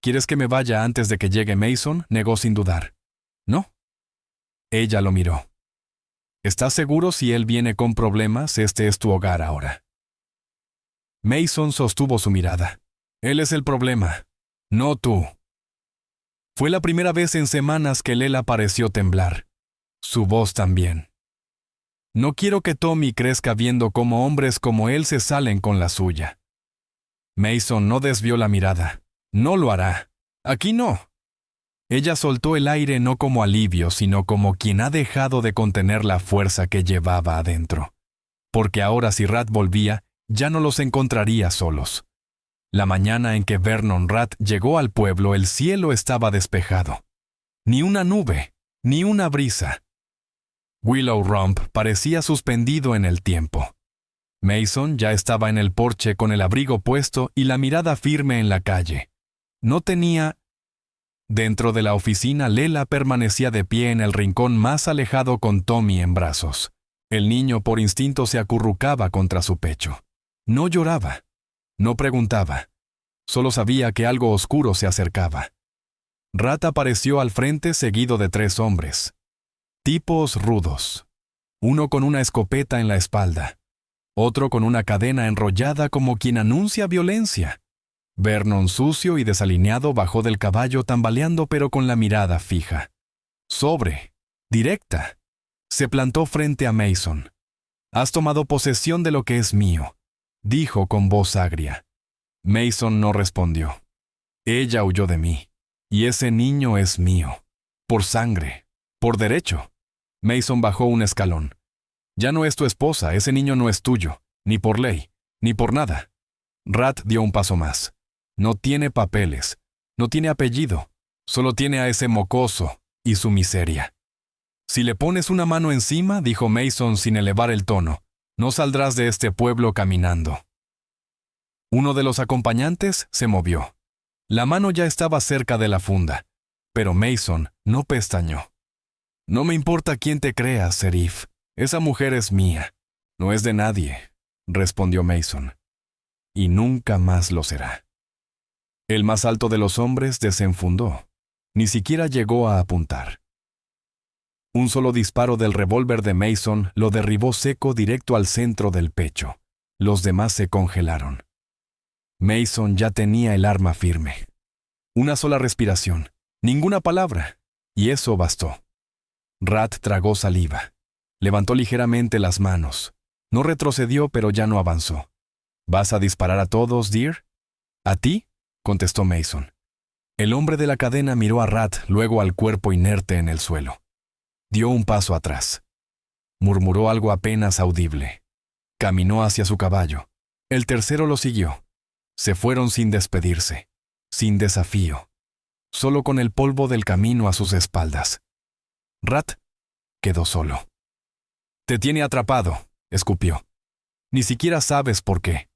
«¿Quieres que me vaya antes de que llegue Mason?», negó sin dudar. «¿No?». Ella lo miró. «¿Estás seguro si él viene con problemas? Este es tu hogar ahora». Mason sostuvo su mirada. «Él es el problema, no tú». Fue la primera vez en semanas que Lela pareció temblar. Su voz también. «No quiero que Tommy crezca viendo cómo hombres como él se salen con la suya». Mason no desvió la mirada. «No lo hará. Aquí no». Ella soltó el aire no como alivio, sino como quien ha dejado de contener la fuerza que llevaba adentro. Porque ahora si Rat volvía, ya no los encontraría solos. La mañana en que Vernon Rudd llegó al pueblo, el cielo estaba despejado. Ni una nube, ni una brisa. Willow Rump parecía suspendido en el tiempo. Mason ya estaba en el porche con el abrigo puesto y la mirada firme en la calle. No tenía... Dentro de la oficina, Lela permanecía de pie en el rincón más alejado con Tommy en brazos. El niño por instinto se acurrucaba contra su pecho. No lloraba. No preguntaba. Solo sabía que algo oscuro se acercaba. Rat apareció al frente seguido de 3 hombres. Tipos rudos. Uno con una escopeta en la espalda. Otro con una cadena enrollada como quien anuncia violencia. Vernon, sucio y desalineado, bajó del caballo tambaleando pero con la mirada fija. Directa. Se plantó frente a Mason. Has tomado posesión de lo que es mío, dijo con voz agria. Mason no respondió. Ella huyó de mí, y ese niño es mío. Por sangre, por derecho. Mason bajó un escalón. Ya no es tu esposa, ese niño no es tuyo, ni por ley, ni por nada. Rat dio un paso más. No tiene papeles, no tiene apellido, solo tiene a ese mocoso y su miseria. Si le pones una mano encima, dijo Mason sin elevar el tono, no saldrás de este pueblo caminando. Uno de los acompañantes se movió. La mano ya estaba cerca de la funda, pero Mason no pestañeó. No me importa quién te creas, Serif. Esa mujer es mía. No es de nadie, respondió Mason. Y nunca más lo será. El más alto de los hombres desenfundó. Ni siquiera llegó a apuntar. Un solo disparo del revólver de Mason lo derribó seco directo al centro del pecho. Los demás se congelaron. Mason ya tenía el arma firme. Una sola respiración, ninguna palabra, y eso bastó. Rat tragó saliva. Levantó ligeramente las manos. No retrocedió, pero ya no avanzó. ¿Vas a disparar a todos, Deer? ¿A ti?, contestó Mason. El hombre de la cadena miró a Rat, luego al cuerpo inerte en el suelo. Dio un paso atrás. Murmuró algo apenas audible. Caminó hacia su caballo. El tercero lo siguió. Se fueron sin despedirse, sin desafío, solo con el polvo del camino a sus espaldas. Rat quedó solo. Te tiene atrapado, escupió. Ni siquiera sabes por qué.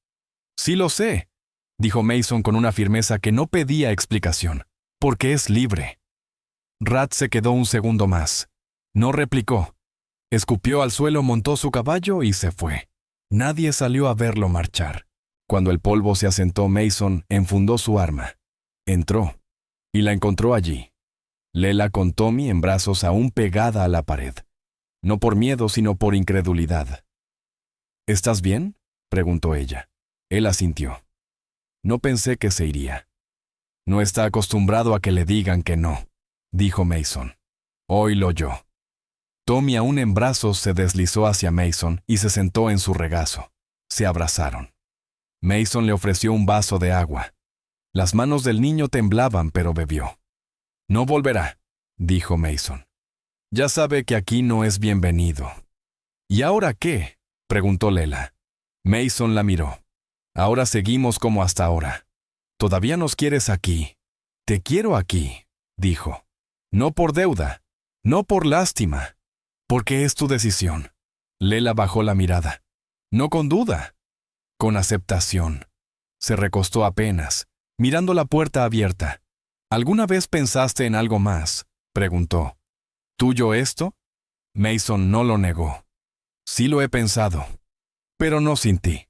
Sí lo sé, dijo Mason con una firmeza que no pedía explicación, porque es libre. Rat se quedó un segundo más. No replicó. Escupió al suelo, montó su caballo y se fue. Nadie salió a verlo marchar. Cuando el polvo se asentó, Mason enfundó su arma. Entró y la encontró allí. Lela con Tommy en brazos aún pegada a la pared. No por miedo, sino por incredulidad. ¿Estás bien?, preguntó ella. Él asintió. No pensé que se iría. No está acostumbrado a que le digan que no, dijo Mason. Hoy lo oyó. Tommy, aún en brazos, se deslizó hacia Mason y se sentó en su regazo. Se abrazaron. Mason le ofreció un vaso de agua. Las manos del niño temblaban, pero bebió. No volverá, dijo Mason. Ya sabe que aquí no es bienvenido. ¿Y ahora qué?, preguntó Lela. Mason la miró. Ahora seguimos como hasta ahora. Todavía nos quieres aquí. Te quiero aquí, dijo. No por deuda, no por lástima, porque es tu decisión. Lela bajó la mirada. No con duda, con aceptación. Se recostó apenas, mirando la puerta abierta. ¿Alguna vez pensaste en algo más?, preguntó. ¿Tuyo esto? Mason no lo negó. Sí lo he pensado, pero no sin ti.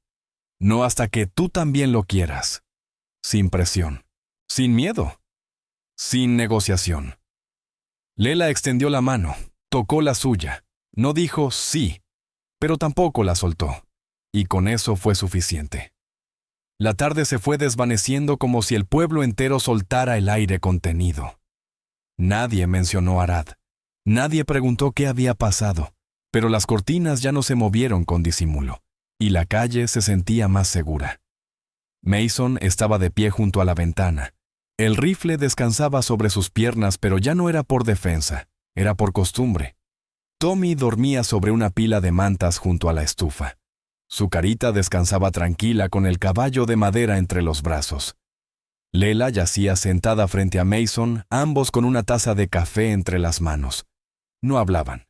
No hasta que tú también lo quieras. Sin presión, sin miedo, sin negociación. Lela extendió la mano, tocó la suya. No dijo sí, pero tampoco la soltó. Y con eso fue suficiente. La tarde se fue desvaneciendo como si el pueblo entero soltara el aire contenido. Nadie mencionó a Arad. Nadie preguntó qué había pasado, pero las cortinas ya no se movieron con disimulo, y la calle se sentía más segura. Mason estaba de pie junto a la ventana. El rifle descansaba sobre sus piernas, pero ya no era por defensa, era por costumbre. Tommy dormía sobre una pila de mantas junto a la estufa. Su carita descansaba tranquila con el caballo de madera entre los brazos. Lela yacía sentada frente a Mason, ambos con una taza de café entre las manos. No hablaban.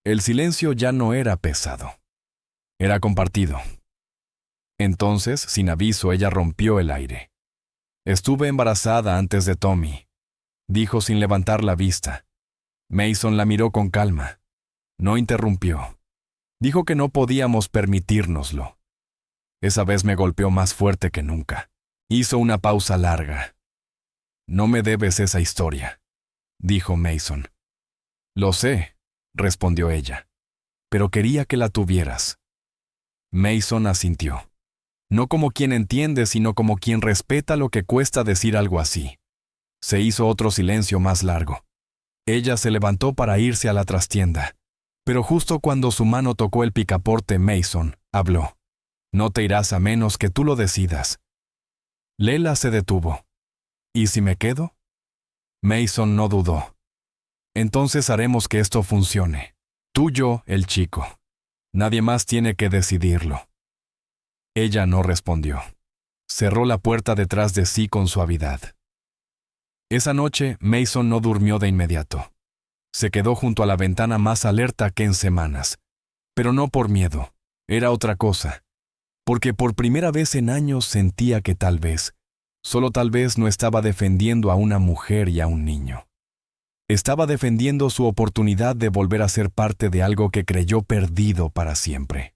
El silencio ya no era pesado. Era compartido. Entonces, sin aviso, ella rompió el aire. Estuve embarazada antes de Tommy, dijo sin levantar la vista. Mason la miró con calma. No interrumpió. Dijo que no podíamos permitírnoslo. Esa vez me golpeó más fuerte que nunca. Hizo una pausa larga. No me debes esa historia, dijo Mason. Lo sé, respondió ella, pero quería que la tuvieras. Mason asintió. No como quien entiende, sino como quien respeta lo que cuesta decir algo así. Se hizo otro silencio más largo. Ella se levantó para irse a la trastienda. Pero justo cuando su mano tocó el picaporte, Mason habló. No te irás a menos que tú lo decidas. Lela se detuvo. ¿Y si me quedo? Mason no dudó. Entonces haremos que esto funcione. Tú, yo, el chico. Nadie más tiene que decidirlo. Ella no respondió. Cerró la puerta detrás de sí con suavidad. Esa noche, Mason no durmió de inmediato. Se quedó junto a la ventana más alerta que en semanas. Pero no por miedo. Era otra cosa. Porque por primera vez en años sentía que tal vez, solo tal vez, no estaba defendiendo a una mujer y a un niño. Estaba defendiendo su oportunidad de volver a ser parte de algo que creyó perdido para siempre.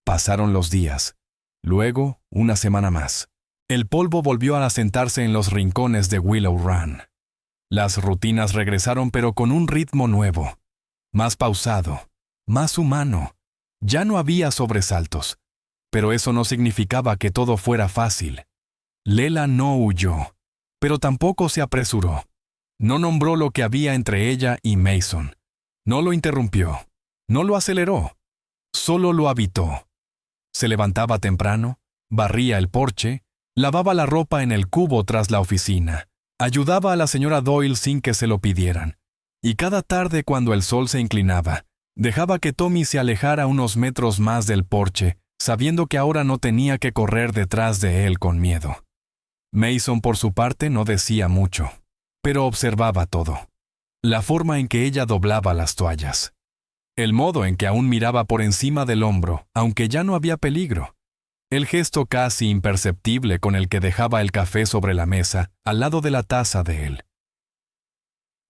Pasaron los días. Luego, una semana más. El polvo volvió a asentarse en los rincones de Willow Run. Las rutinas regresaron, pero con un ritmo nuevo. Más pausado. Más humano. Ya no había sobresaltos. Pero eso no significaba que todo fuera fácil. Lela no huyó, pero tampoco se apresuró. No nombró lo que había entre ella y Mason. No lo interrumpió. No lo aceleró. Solo lo habitó. Se levantaba temprano, barría el porche, lavaba la ropa en el cubo tras la oficina, ayudaba a la señora Doyle sin que se lo pidieran. Y cada tarde, cuando el sol se inclinaba, dejaba que Tommy se alejara unos metros más del porche, sabiendo que ahora no tenía que correr detrás de él con miedo. Mason, por su parte, no decía mucho, pero observaba todo. La forma en que ella doblaba las toallas. El modo en que aún miraba por encima del hombro, aunque ya no había peligro. El gesto casi imperceptible con el que dejaba el café sobre la mesa, al lado de la taza de él.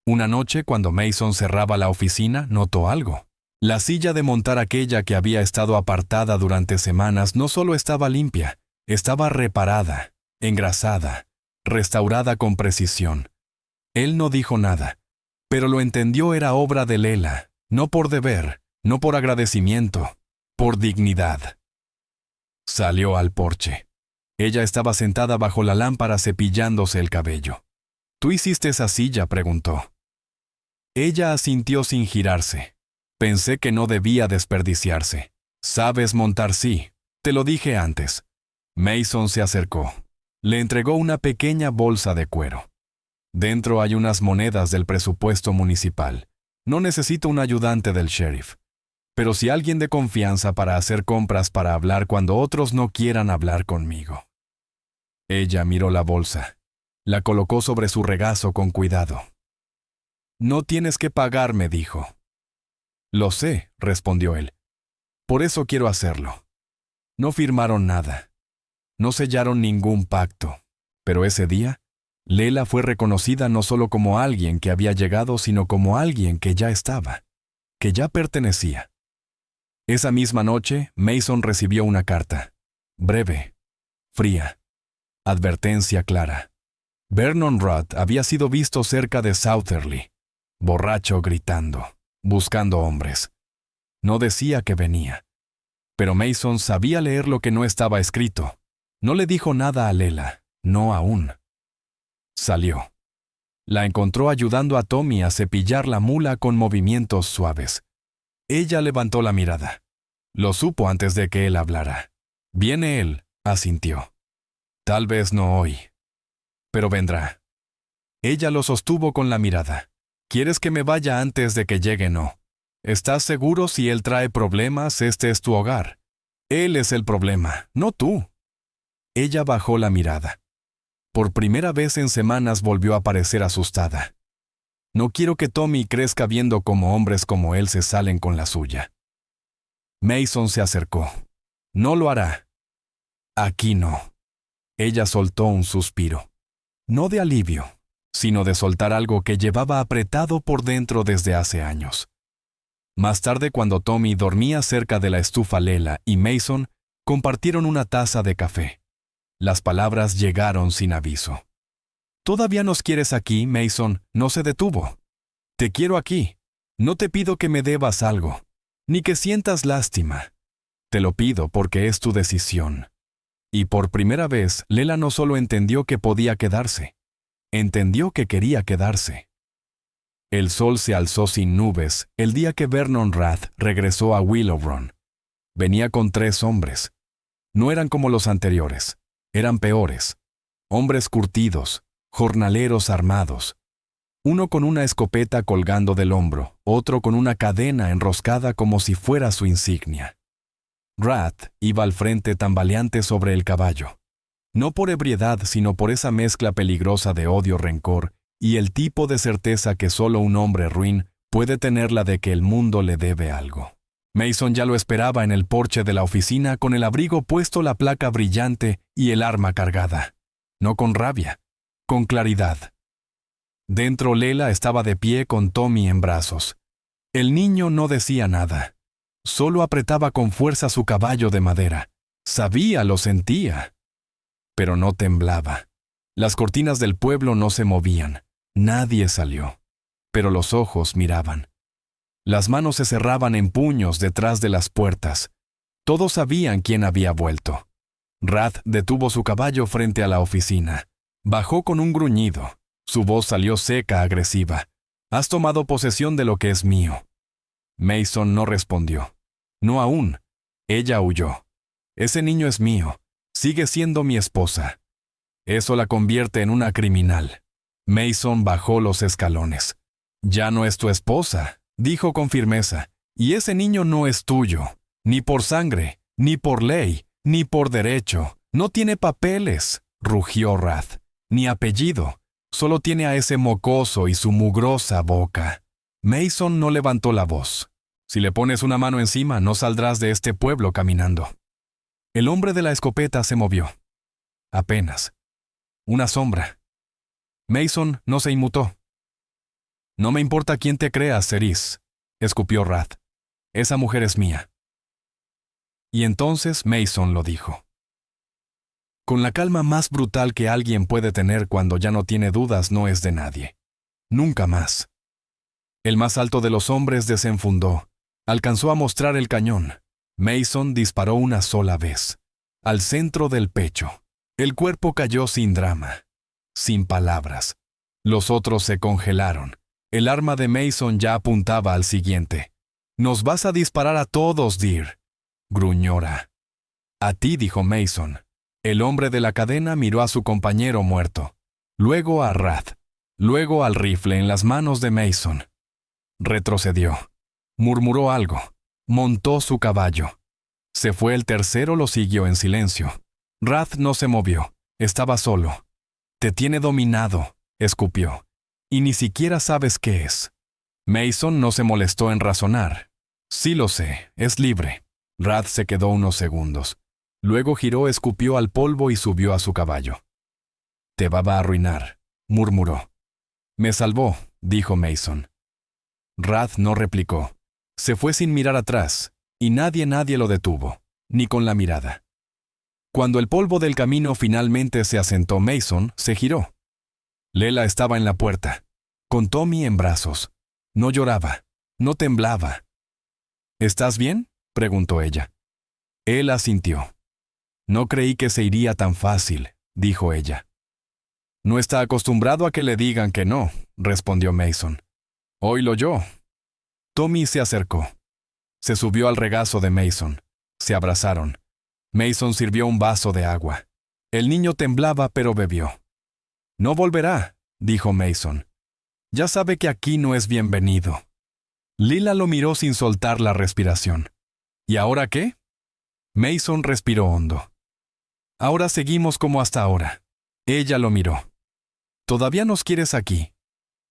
Una noche, cuando Mason cerraba la oficina, notó algo. La silla de montar, aquella que había estado apartada durante semanas, no solo estaba limpia, estaba reparada, engrasada, restaurada con precisión. Él no dijo nada, pero lo entendió. Era obra de Lela, no por deber, no por agradecimiento, por dignidad. Salió al porche. Ella estaba sentada bajo la lámpara cepillándose el cabello. ¿Tú hiciste esa silla?, preguntó. Ella asintió sin girarse. Pensé que no debía desperdiciarse. Sabes montar, sí. Te lo dije antes. Mason se acercó. Le entregó una pequeña bolsa de cuero. Dentro hay unas monedas del presupuesto municipal. No necesito un ayudante del sheriff. Pero sí alguien de confianza para hacer compras, para hablar cuando otros no quieran hablar conmigo. Ella miró la bolsa. La colocó sobre su regazo con cuidado. No tienes que pagarme, dijo. Lo sé, respondió él. Por eso quiero hacerlo. No firmaron nada. No sellaron ningún pacto. Pero ese día, Lela fue reconocida no solo como alguien que había llegado, sino como alguien que ya estaba, que ya pertenecía. Esa misma noche, Mason recibió una carta. Breve, fría. Advertencia clara. Vernon Rudd había sido visto cerca de Southerly, borracho, gritando, buscando hombres. No decía que venía. Pero Mason sabía leer lo que no estaba escrito. No le dijo nada a Lela, no aún. Salió. La encontró ayudando a Tommy a cepillar la mula con movimientos suaves. Ella levantó la mirada. Lo supo antes de que él hablara. Viene él, asintió. Tal vez no hoy. Pero vendrá. Ella lo sostuvo con la mirada. ¿Quieres que me vaya antes de que llegue? No. ¿Estás seguro? Si él trae problemas, este es tu hogar. Él es el problema, no tú. Ella bajó la mirada. Por primera vez en semanas volvió a parecer asustada. No quiero que Tommy crezca viendo cómo hombres como él se salen con la suya. Mason se acercó. No lo hará. Aquí no. Ella soltó un suspiro. No de alivio, sino de soltar algo que llevaba apretado por dentro desde hace años. Más tarde, cuando Tommy dormía cerca de la estufa, Lela y Mason compartieron una taza de café. Las palabras llegaron sin aviso. «¿Todavía nos quieres aquí, Mason?», no se detuvo. «Te quiero aquí. No te pido que me debas algo, ni que sientas lástima. Te lo pido porque es tu decisión». Y por primera vez, Lela no solo entendió que podía quedarse, entendió que quería quedarse. El sol se alzó sin nubes el día que Vernon Rath regresó a Willow Run. Venía con 3 hombres. No eran como los anteriores, eran peores. Hombres curtidos, jornaleros armados. Uno con una escopeta colgando del hombro, otro con una cadena enroscada como si fuera su insignia. Rath iba al frente tambaleante sobre el caballo. No por ebriedad, sino por esa mezcla peligrosa de odio-rencor y el tipo de certeza que solo un hombre ruin puede tenerla de que el mundo le debe algo. Mason ya lo esperaba en el porche de la oficina con el abrigo puesto, la placa brillante y el arma cargada. No con rabia, con claridad. Dentro Lela estaba de pie con Tommy en brazos. El niño no decía nada. Solo apretaba con fuerza su caballo de madera. Sabía, lo sentía. Pero no temblaba. Las cortinas del pueblo no se movían. Nadie salió. Pero los ojos miraban. Las manos se cerraban en puños detrás de las puertas. Todos sabían quién había vuelto. Rath detuvo su caballo frente a la oficina. Bajó con un gruñido. Su voz salió seca, agresiva. «Has tomado posesión de lo que es mío». Mason no respondió. «No aún». Ella huyó. «Ese niño es mío. Sigue siendo mi esposa». Eso la convierte en una criminal. Mason bajó los escalones. «Ya no es tu esposa», dijo con firmeza, «y ese niño no es tuyo, ni por sangre, ni por ley, ni por derecho. No tiene papeles», rugió Rath, «ni apellido. Solo tiene a ese mocoso y su mugrosa boca». Mason no levantó la voz. «Si le pones una mano encima, no saldrás de este pueblo caminando». El hombre de la escopeta se movió. Apenas. Una sombra. Mason no se inmutó. «No me importa quién te creas, Cerise», escupió Rath. «Esa mujer es mía». Y entonces Mason lo dijo. Con la calma más brutal que alguien puede tener cuando ya no tiene dudas, no es de nadie. Nunca más. El más alto de los hombres desenfundó. Alcanzó a mostrar el cañón. Mason disparó una sola vez. Al centro del pecho. El cuerpo cayó sin drama. Sin palabras. Los otros se congelaron. El arma de Mason ya apuntaba al siguiente. «Nos vas a disparar a todos, Dear», gruñó Ra. «A ti», dijo Mason. El hombre de la cadena miró a su compañero muerto. Luego a Rath. Luego al rifle en las manos de Mason. Retrocedió. Murmuró algo. Montó su caballo. Se fue el tercero, lo siguió en silencio. Rath no se movió. Estaba solo. «Te tiene dominado», escupió. «Y ni siquiera sabes qué es». Mason no se molestó en razonar. «Sí lo sé, es libre». Rath se quedó unos segundos. Luego giró, escupió al polvo y subió a su caballo. «Te va a arruinar», murmuró. «Me salvó», dijo Mason. Rath no replicó. Se fue sin mirar atrás, y nadie lo detuvo, ni con la mirada. Cuando el polvo del camino finalmente se asentó, Mason se giró. Lela estaba en la puerta, con Tommy en brazos. No lloraba, no temblaba. «¿Estás bien?», preguntó ella. Él asintió. «No creí que se iría tan fácil», dijo ella. «No está acostumbrado a que le digan que no», respondió Mason. «Óílo yo». Tommy se acercó. Se subió al regazo de Mason. Se abrazaron. Mason sirvió un vaso de agua. El niño temblaba, pero bebió. «No volverá», dijo Mason. «Ya sabe que aquí no es bienvenido». Lila lo miró sin soltar la respiración. «¿Y ahora qué?». Mason respiró hondo. «Ahora seguimos como hasta ahora». Ella lo miró. «¿Todavía nos quieres aquí?».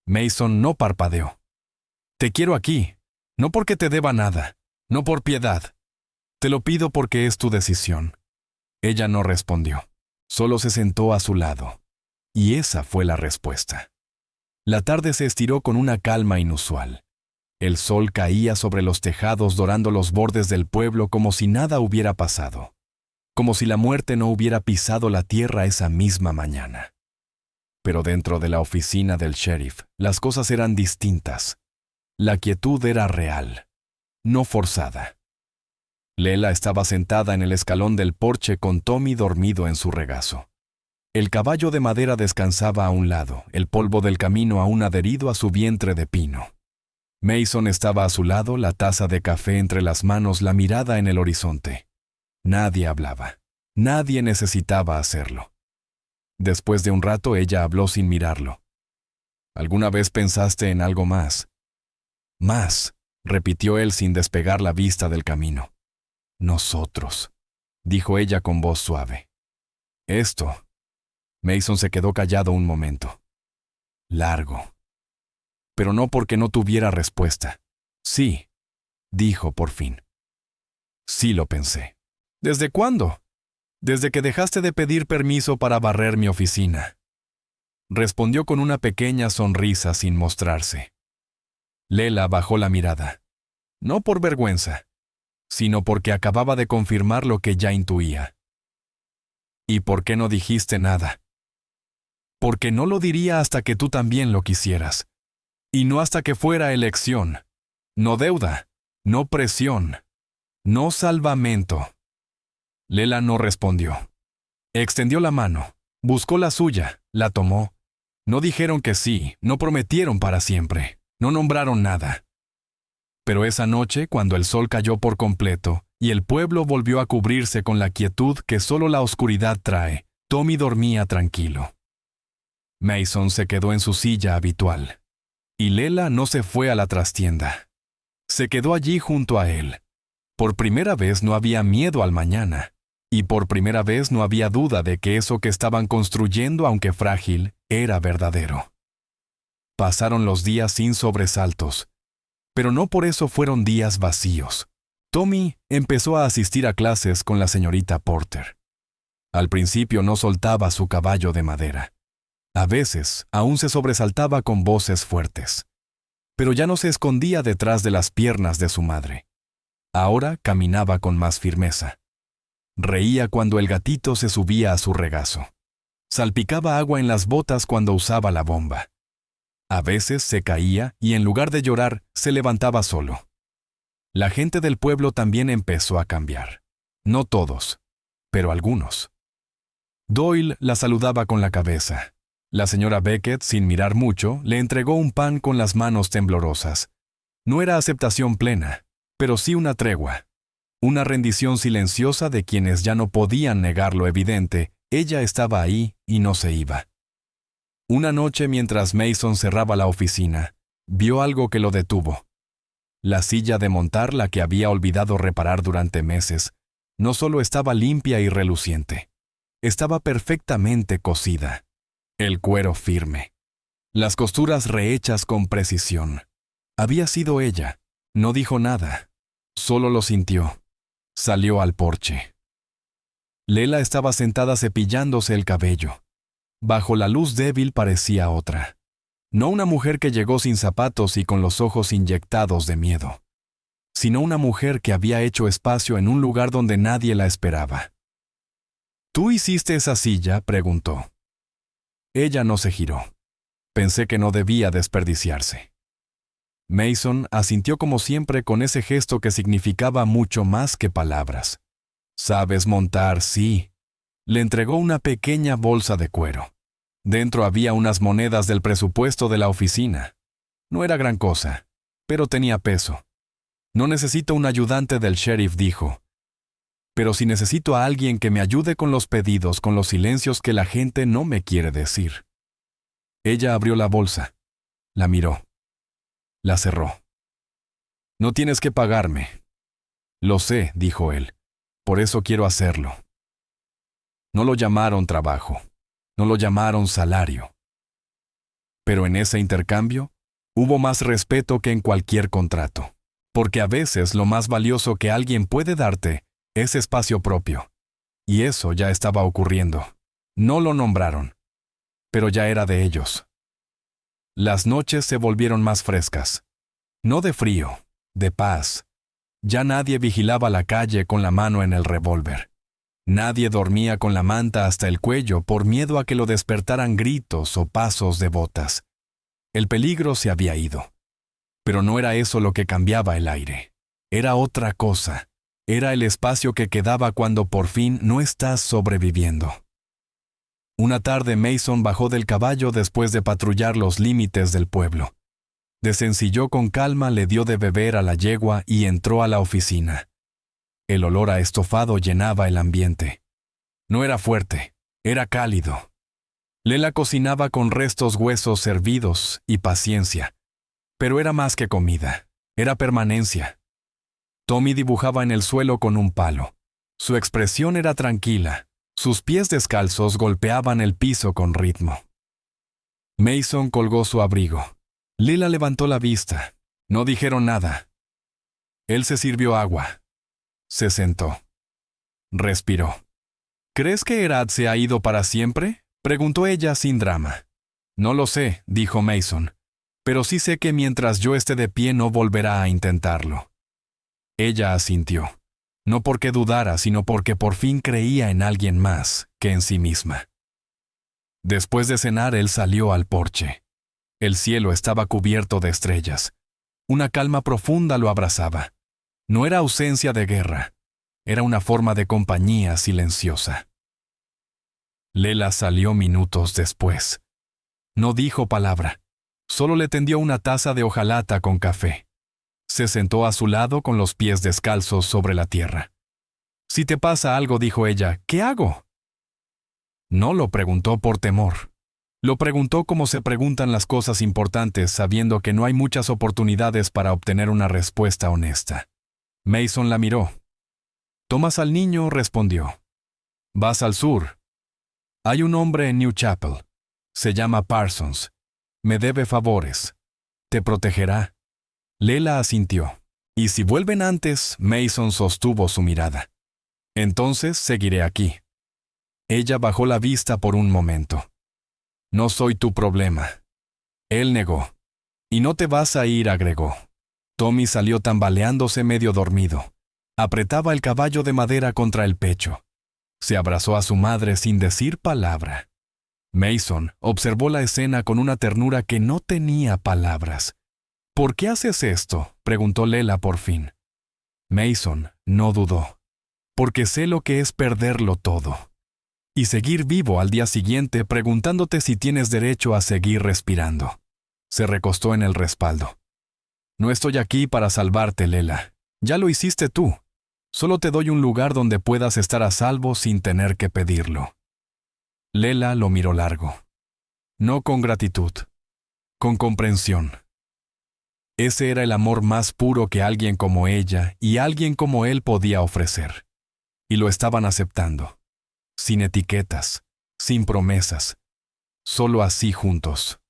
Mason no parpadeó. «Te quiero aquí, no porque te deba nada, no por piedad. Te lo pido porque es tu decisión». Ella no respondió. Solo se sentó a su lado. Y esa fue la respuesta. La tarde se estiró con una calma inusual. El sol caía sobre los tejados dorando los bordes del pueblo como si nada hubiera pasado. Como si la muerte no hubiera pisado la tierra esa misma mañana. Pero dentro de la oficina del sheriff, las cosas eran distintas. La quietud era real, no forzada. Lela estaba sentada en el escalón del porche con Tommy dormido en su regazo. El caballo de madera descansaba a un lado, el polvo del camino aún adherido a su vientre de pino. Mason estaba a su lado, la taza de café entre las manos, la mirada en el horizonte. Nadie hablaba. Nadie necesitaba hacerlo. Después de un rato ella habló sin mirarlo. ¿Alguna vez pensaste en algo más? Más, repitió él sin despegar la vista del camino. Nosotros, dijo ella con voz suave. Esto. Mason se quedó callado un momento. Largo. Pero no porque no tuviera respuesta. Sí, dijo por fin. Sí lo pensé. ¿Desde cuándo? Desde que dejaste de pedir permiso para barrer mi oficina. Respondió con una pequeña sonrisa sin mostrarse. Lela bajó la mirada. No por vergüenza, sino porque acababa de confirmar lo que ya intuía. ¿Y por qué no dijiste nada? Porque no lo diría hasta que tú también lo quisieras. Y no hasta que fuera elección. No deuda, no presión, no salvamento. Lela no respondió. Extendió la mano, buscó la suya, la tomó. No dijeron que sí, no prometieron para siempre, no nombraron nada. Pero esa noche, cuando el sol cayó por completo y el pueblo volvió a cubrirse con la quietud que solo la oscuridad trae, Tommy dormía tranquilo. Mason se quedó en su silla habitual. Y Lela no se fue a la trastienda. Se quedó allí junto a él. Por primera vez no había miedo al mañana. Y por primera vez no había duda de que eso que estaban construyendo, aunque frágil, era verdadero. Pasaron los días sin sobresaltos. Pero no por eso fueron días vacíos. Tommy empezó a asistir a clases con la señorita Porter. Al principio no soltaba su caballo de madera. A veces aún se sobresaltaba con voces fuertes. Pero ya no se escondía detrás de las piernas de su madre. Ahora caminaba con más firmeza. Reía cuando el gatito se subía a su regazo. Salpicaba agua en las botas cuando usaba la bomba. A veces se caía y en lugar de llorar, se levantaba solo. La gente del pueblo también empezó a cambiar. No todos, pero algunos. Doyle la saludaba con la cabeza. La señora Beckett, sin mirar mucho, le entregó un pan con las manos temblorosas. No era aceptación plena, pero sí una tregua. Una rendición silenciosa de quienes ya no podían negar lo evidente. Ella estaba ahí y no se iba. Una noche, mientras Mason cerraba la oficina, vio algo que lo detuvo. La silla de montar, la que había olvidado reparar durante meses, no solo estaba limpia y reluciente, estaba perfectamente cosida. El cuero firme. Las costuras rehechas con precisión. Había sido ella. No dijo nada. Solo lo sintió. Salió al porche. Lela estaba sentada cepillándose el cabello. Bajo la luz débil parecía otra. No una mujer que llegó sin zapatos y con los ojos inyectados de miedo, sino una mujer que había hecho espacio en un lugar donde nadie la esperaba. ¿Tú hiciste esa silla?, preguntó. Ella no se giró. Pensé que no debía desperdiciarse. Mason asintió como siempre con ese gesto que significaba mucho más que palabras. «¿Sabes montar? Sí». Le entregó una pequeña bolsa de cuero. Dentro había unas monedas del presupuesto de la oficina. No era gran cosa, pero tenía peso. «No necesito un ayudante del sheriff», dijo. «Pero si necesito a alguien que me ayude con los pedidos, con los silencios que la gente no me quiere decir». Ella abrió la bolsa. La miró. La cerró. «No tienes que pagarme». «Lo sé», dijo él. «Por eso quiero hacerlo». No lo llamaron trabajo. No lo llamaron salario. Pero en ese intercambio, hubo más respeto que en cualquier contrato. Porque a veces lo más valioso que alguien puede darte es espacio propio. Y eso ya estaba ocurriendo. No lo nombraron, pero ya era de ellos. Las noches se volvieron más frescas. No de frío, de paz. Ya nadie vigilaba la calle con la mano en el revólver. Nadie dormía con la manta hasta el cuello por miedo a que lo despertaran gritos o pasos de botas. El peligro se había ido. Pero no era eso lo que cambiaba el aire. Era otra cosa. Era el espacio que quedaba cuando por fin no estás sobreviviendo. Una tarde Mason bajó del caballo después de patrullar los límites del pueblo. Desencilló con calma, le dio de beber a la yegua y entró a la oficina. El olor a estofado llenaba el ambiente. No era fuerte, era cálido. Lela cocinaba con restos huesos hervidos y paciencia. Pero era más que comida, era permanencia. Tommy dibujaba en el suelo con un palo. Su expresión era tranquila. Sus pies descalzos golpeaban el piso con ritmo. Mason colgó su abrigo. Lela levantó la vista. No dijeron nada. Él se sirvió agua. Se sentó. Respiró. ¿Crees que Herad se ha ido para siempre?, preguntó ella sin drama. No lo sé, dijo Mason, pero sí sé que mientras yo esté de pie no volverá a intentarlo. Ella asintió, no porque dudara, sino porque por fin creía en alguien más que en sí misma. Después de cenar, él salió al porche. El cielo estaba cubierto de estrellas. Una calma profunda lo abrazaba. No era ausencia de guerra, era una forma de compañía silenciosa. Lela salió minutos después. No dijo palabra, solo le tendió una taza de hojalata con café. Se sentó a su lado con los pies descalzos sobre la tierra. Si te pasa algo, dijo ella, ¿qué hago? No lo preguntó por temor. Lo preguntó como se preguntan las cosas importantes, sabiendo que no hay muchas oportunidades para obtener una respuesta honesta. Mason la miró. «¿Tomas al niño?», respondió. «Vas al sur. Hay un hombre en New Chapel. Se llama Parsons. Me debe favores. Te protegerá». Lela asintió. «Y si vuelven antes», Mason sostuvo su mirada. «Entonces seguiré aquí». Ella bajó la vista por un momento. «No soy tu problema». Él negó. «Y no te vas a ir», agregó. Tommy salió tambaleándose medio dormido. Apretaba el caballo de madera contra el pecho. Se abrazó a su madre sin decir palabra. Mason observó la escena con una ternura que no tenía palabras. «¿Por qué haces esto?», preguntó Lela por fin. Mason no dudó. «Porque sé lo que es perderlo todo. Y seguir vivo al día siguiente preguntándote si tienes derecho a seguir respirando». Se recostó en el respaldo. «No estoy aquí para salvarte, Lela. Ya lo hiciste tú. Solo te doy un lugar donde puedas estar a salvo sin tener que pedirlo». Lela lo miró largo. No con gratitud, con comprensión. Ese era el amor más puro que alguien como ella y alguien como él podía ofrecer. Y lo estaban aceptando. Sin etiquetas, sin promesas. Solo así juntos.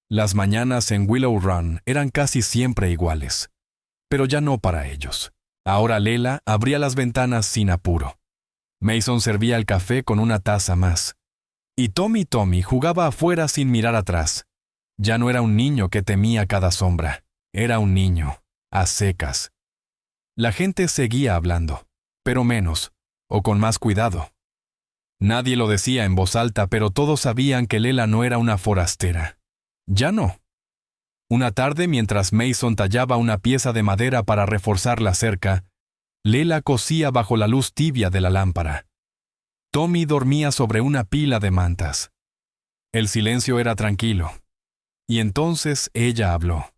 Las mañanas en Willow Run eran casi siempre iguales. Pero ya no para ellos. Ahora Lela abría las ventanas sin apuro. Mason servía el café con una taza más. Y Tommy jugaba afuera sin mirar atrás. Ya no era un niño que temía cada sombra. Era un niño, a secas. La gente seguía hablando, pero menos, o con más cuidado. Nadie lo decía en voz alta, pero todos sabían que Lela no era una forastera. Ya no. Una tarde, mientras Mason tallaba una pieza de madera para reforzar la cerca, Lela cosía bajo la luz tibia de la lámpara. Tommy dormía sobre una pila de mantas. El silencio era tranquilo. Y entonces ella habló.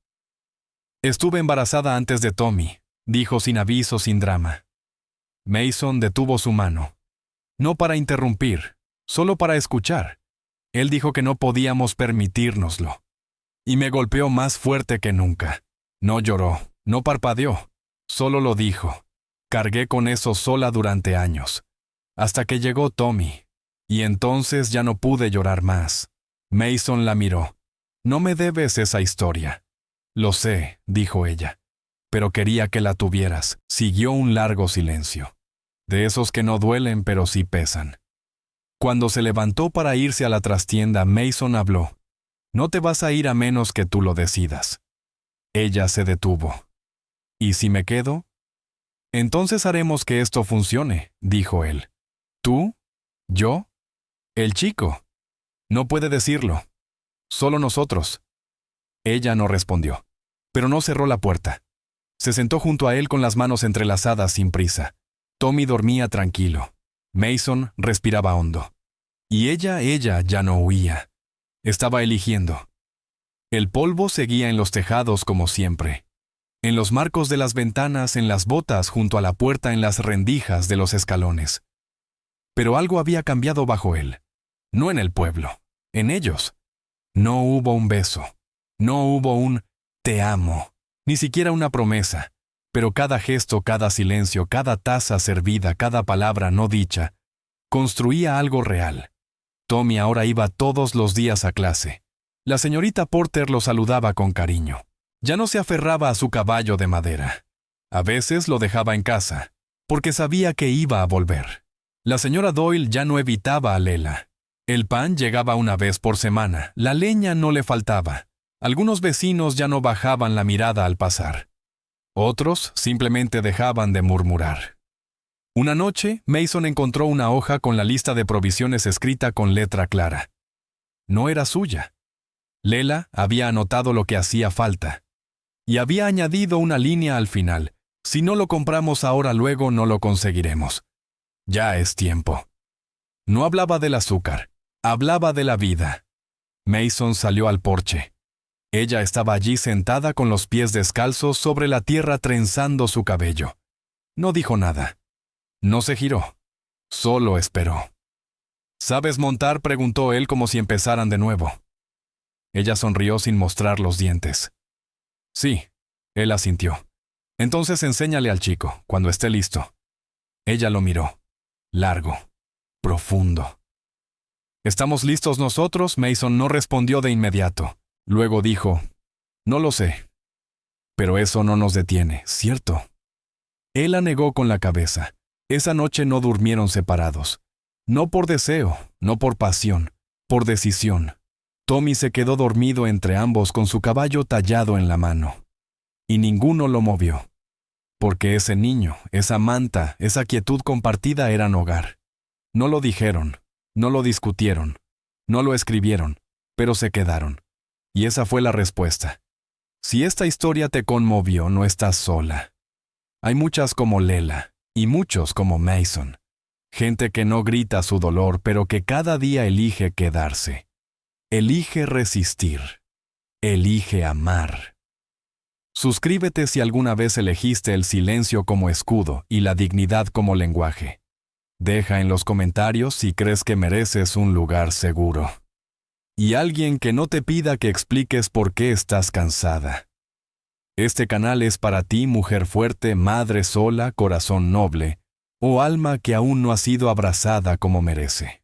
«Estuve embarazada antes de Tommy», dijo sin aviso, sin drama. Mason detuvo su mano. No para interrumpir, solo para escuchar. Él dijo que no podíamos permitírnoslo. Y me golpeó más fuerte que nunca. No lloró, no parpadeó, solo lo dijo. Cargué con eso sola durante años. Hasta que llegó Tommy. Y entonces ya no pude llorar más. Mason la miró. «No me debes esa historia». «Lo sé», dijo ella. «Pero quería que la tuvieras». Siguió un largo silencio. De esos que no duelen pero sí pesan. Cuando se levantó para irse a la trastienda, Mason habló. «No te vas a ir a menos que tú lo decidas». Ella se detuvo. «¿Y si me quedo?». «Entonces haremos que esto funcione», dijo él. «¿Tú? ¿Yo? El chico?» «No puede decirlo. Solo nosotros». Ella no respondió, pero no cerró la puerta. Se sentó junto a él con las manos entrelazadas sin prisa. Tommy dormía tranquilo. Mason respiraba hondo. Y ella ya no huía. Estaba eligiendo. El polvo seguía en los tejados como siempre, en los marcos de las ventanas, en las botas junto a la puerta, en las rendijas de los escalones. Pero algo había cambiado bajo él. No en el pueblo, en ellos. No hubo un beso, no hubo un «te amo», ni siquiera una promesa, pero cada gesto, cada silencio, cada taza servida, cada palabra no dicha, construía algo real. Tommy ahora iba todos los días a clase. La señorita Porter lo saludaba con cariño. Ya no se aferraba a su caballo de madera. A veces lo dejaba en casa, porque sabía que iba a volver. La señora Doyle ya no evitaba a Lela. El pan llegaba una vez por semana, la leña no le faltaba. Algunos vecinos ya no bajaban la mirada al pasar. Otros simplemente dejaban de murmurar. Una noche, Mason encontró una hoja con la lista de provisiones escrita con letra clara. No era suya. Lela había anotado lo que hacía falta. Y había añadido una línea al final. Si no lo compramos ahora, luego no lo conseguiremos. Ya es tiempo. No hablaba del azúcar, hablaba de la vida. Mason salió al porche. Ella estaba allí sentada con los pies descalzos sobre la tierra trenzando su cabello. No dijo nada. No se giró. Solo esperó. ¿Sabes montar?, preguntó él como si empezaran de nuevo. Ella sonrió sin mostrar los dientes. Sí, él asintió. Entonces enséñale al chico, cuando esté listo. Ella lo miró. Largo. Profundo. ¿Estamos listos nosotros? Mason no respondió de inmediato. Luego dijo, no lo sé. Pero eso no nos detiene, ¿cierto? Él la negó con la cabeza. Esa noche no durmieron separados. No por deseo, no por pasión, por decisión. Tommy se quedó dormido entre ambos con su caballo tallado en la mano. Y ninguno lo movió. Porque ese niño, esa manta, esa quietud compartida eran hogar. No lo dijeron, no lo discutieron, no lo escribieron, pero se quedaron. Y esa fue la respuesta. Si esta historia te conmovió, no estás sola. Hay muchas como Lela, y muchos como Mason. Gente que no grita su dolor, pero que cada día elige quedarse. Elige resistir. Elige amar. Suscríbete si alguna vez elegiste el silencio como escudo y la dignidad como lenguaje. Deja en los comentarios si crees que mereces un lugar seguro. Y alguien que no te pida que expliques por qué estás cansada. Este canal es para ti, mujer fuerte, madre sola, corazón noble, o alma que aún no ha sido abrazada como merece.